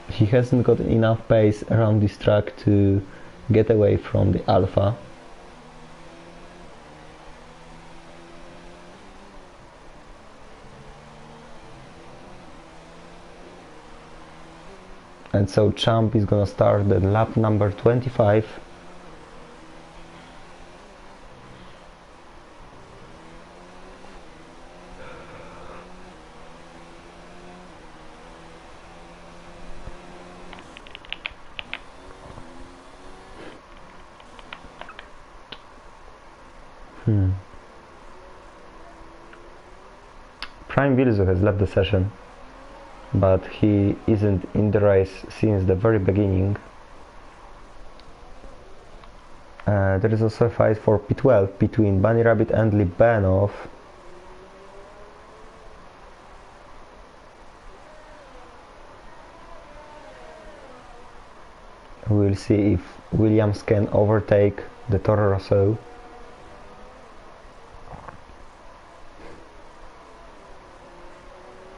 He hasn't got enough pace around this track to get away from the Alpha. And so Champ is gonna start the lap number 25. Prime Vilzu has left the session, but he isn't in the race since the very beginning. There is also a fight for P12 between Bunny Rabbit and Libenov. We'll see if Williams can overtake the Toro Rosso.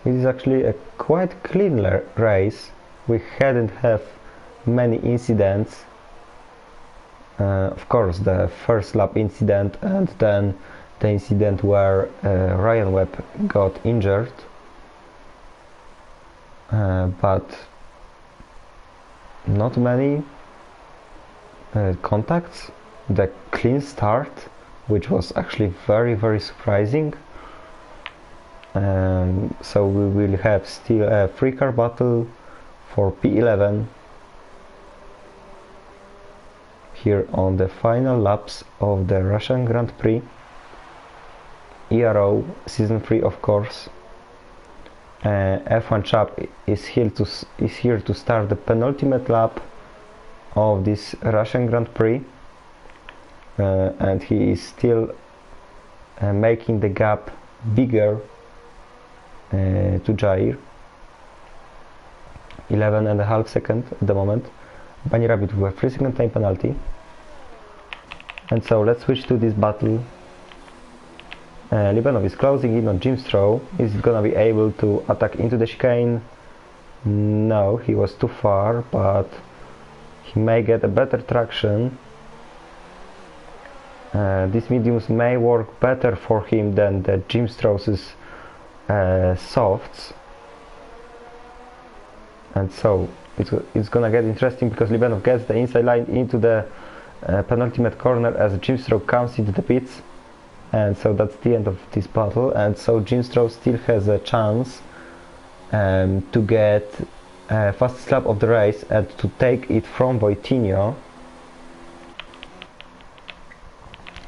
It is actually a quite clean race. We hadn't have many incidents. Of course, the first lap incident and then the incident where Ryan Webb got injured, but not many contacts. The clean start, which was actually very surprising. So we will have still a free car battle for P11 here on the final laps of the Russian Grand Prix. Ero season 3, of course. F1 chap is here to start the penultimate lap of this Russian Grand Prix, and he is still making the gap bigger to Jair. 11.5 seconds at the moment. Bunny Rabbit with a 3-second time penalty. And so let's switch to this battle. Libanov is closing in on Gnievko. Is he gonna be able to attack into the chicane? No, he was too far, but he may get a better traction. These mediums may work better for him than the Gnievko's softs. And so it's gonna get interesting because Libanov gets the inside line into the penultimate corner as Gnievko comes into the pits, and so that's the end of this battle. And so Gnievko still has a chance to get fastest lap of the race and to take it from Wojtinho.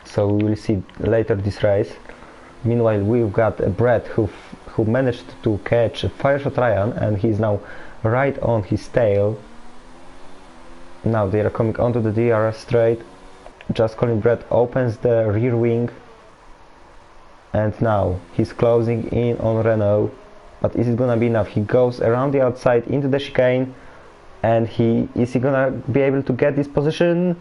So we will see later this race. Meanwhile, we've got Brett who managed to catch Fireshot Ryan, and he's now right on his tail. Now they are coming onto the DRS straight. Just Colin Brett opens the rear wing, and now he's closing in on Renault. But is it gonna be enough? He goes around the outside into the chicane, and is he gonna be able to get this position?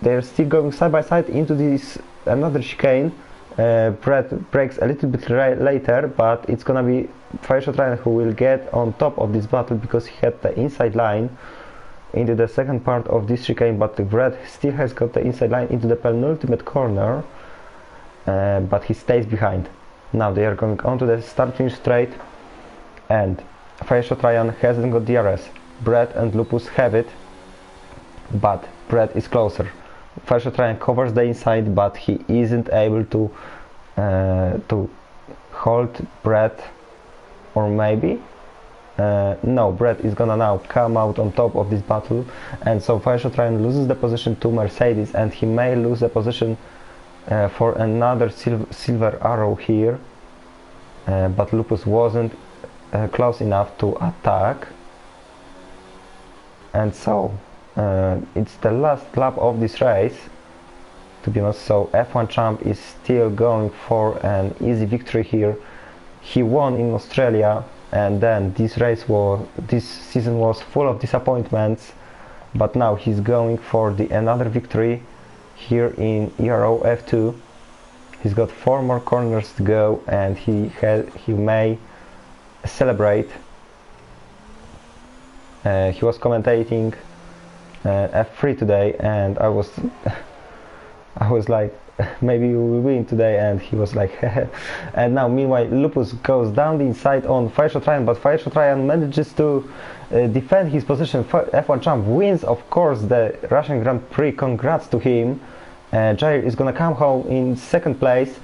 They're still going side by side into this another chicane. Brett breaks a little bit later, but it's gonna be Fireshot Ryan who will get on top of this battle because he had the inside line into the second part of this chicane, but Brett still has got the inside line into the penultimate corner, but he stays behind. Now they are going onto the start-finish straight, and Fireshot Ryan hasn't got DRS. Brett and Lupus have it, but Brett is closer. Fireshot Ryan covers the inside, but he isn't able to hold Brett, or maybe no, Brett is gonna now come out on top of this battle, and so Fireshot Ryan loses the position to Mercedes, and he may lose the position for another silver arrow here, but Lupus wasn't close enough to attack, and so it's the last lap of this race, to be honest. So F1 champ is still going for an easy victory here. He won in Australia, and then this season was full of disappointments, but now he's going for another victory here in Ero F2. He's got 4 more corners to go, and he may celebrate. He was commentating F3 today, and I was like, maybe we will win today, and he was like and now meanwhile Lupus goes down the inside on Fireshot Ryan, but Fireshot Ryan manages to defend his position. F1 champ wins, of course, the Russian Grand Prix. Congrats to him. Jair is gonna come home in second place,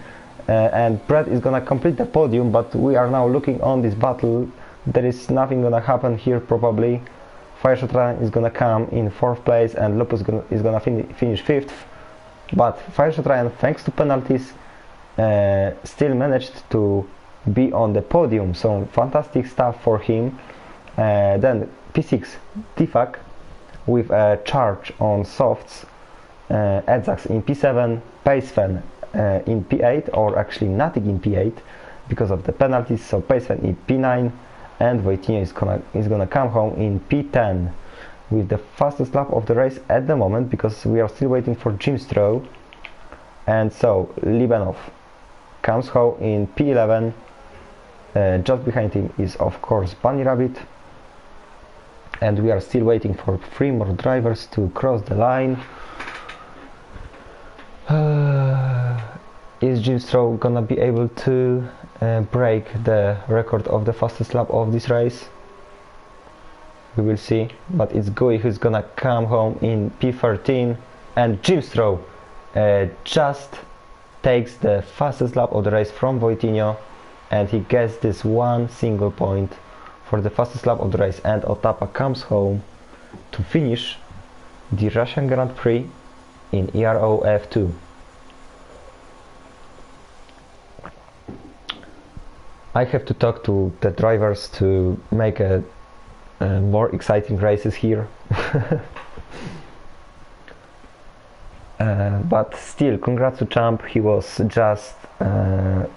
and Brett is gonna complete the podium, but we are now looking on this battle. There is nothing gonna happen here probably. Fireshot Ryan is gonna come in 4th place, and Lupus is gonna finish 5th. But Fireshot Ryan, thanks to penalties, still managed to be on the podium, so fantastic stuff for him. Then P6 Tifak with a charge on softs, Edzax in P7, Pacefan in P8, or actually nothing in P8 because of the penalties, so Pacefan in P9, and Wojtinho is gonna come home in P10 with the fastest lap of the race at the moment, because we are still waiting for Gnievko. And so Libanov comes home in P11. Just behind him is, of course, Bunny Rabbit. and we are still waiting for 3 more drivers to cross the line. Is Gnievko gonna be able to break the record of the fastest lap of this race? We will see, but it's Gui who's gonna come home in P13, and Gnievko just takes the fastest lap of the race from Wojtinho, and he gets this one single point for the fastest lap of the race, and Otapa comes home to finish the Russian Grand Prix in Ero F2. I have to talk to the drivers to make a more exciting races here. But still, congrats to Champ. He was just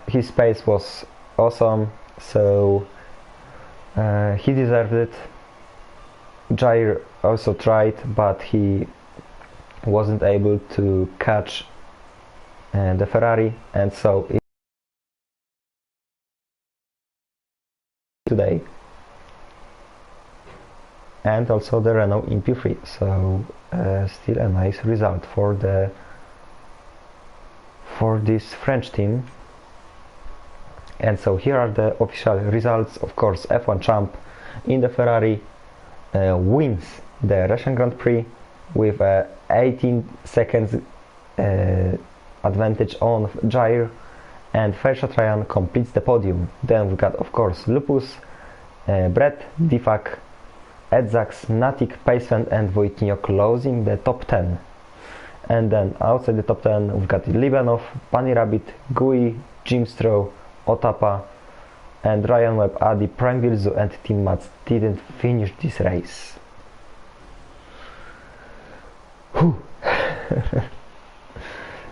his pace was awesome, so he deserved it. Jair also tried, but he wasn't able to catch the Ferrari, and so today, and also the Renault in P3, so still a nice result for this French team. And so here are the official results. Of course, F1 Champ in the Ferrari wins the Russian Grand Prix with 18 seconds advantage on Jair, and Fershot Ryan completes the podium. Then we got, of course, Lupus, Brett, Difak, Edzax, Natik, Paceman and Wojtinho closing the top 10. And then outside the top 10 we've got Libanov, Bunny Rabbit, Gui, Gnievko, Otapa and Ryan Webb, Adi, Prime Vilzu and Team Mats didn't finish this race. Whew.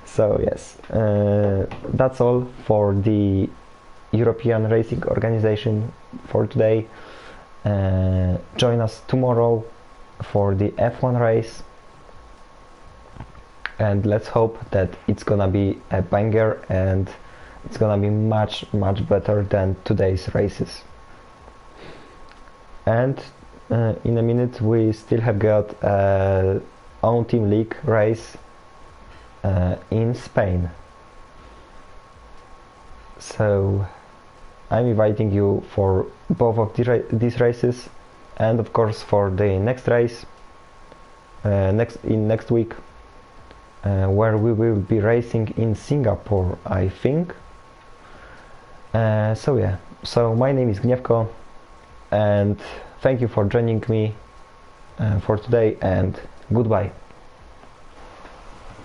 So yes, that's all for the European Racing Organization for today. Join us tomorrow for the F1 race, and let's hope that it's gonna be a banger and it's gonna be much better than today's races. And in a minute we still have got own team league race in Spain, so I'm inviting you for both of these races, and of course for the next race next week, where we will be racing in Singapore, I think. So yeah, so my name is Gnievko, and thank you for joining me for today, and goodbye.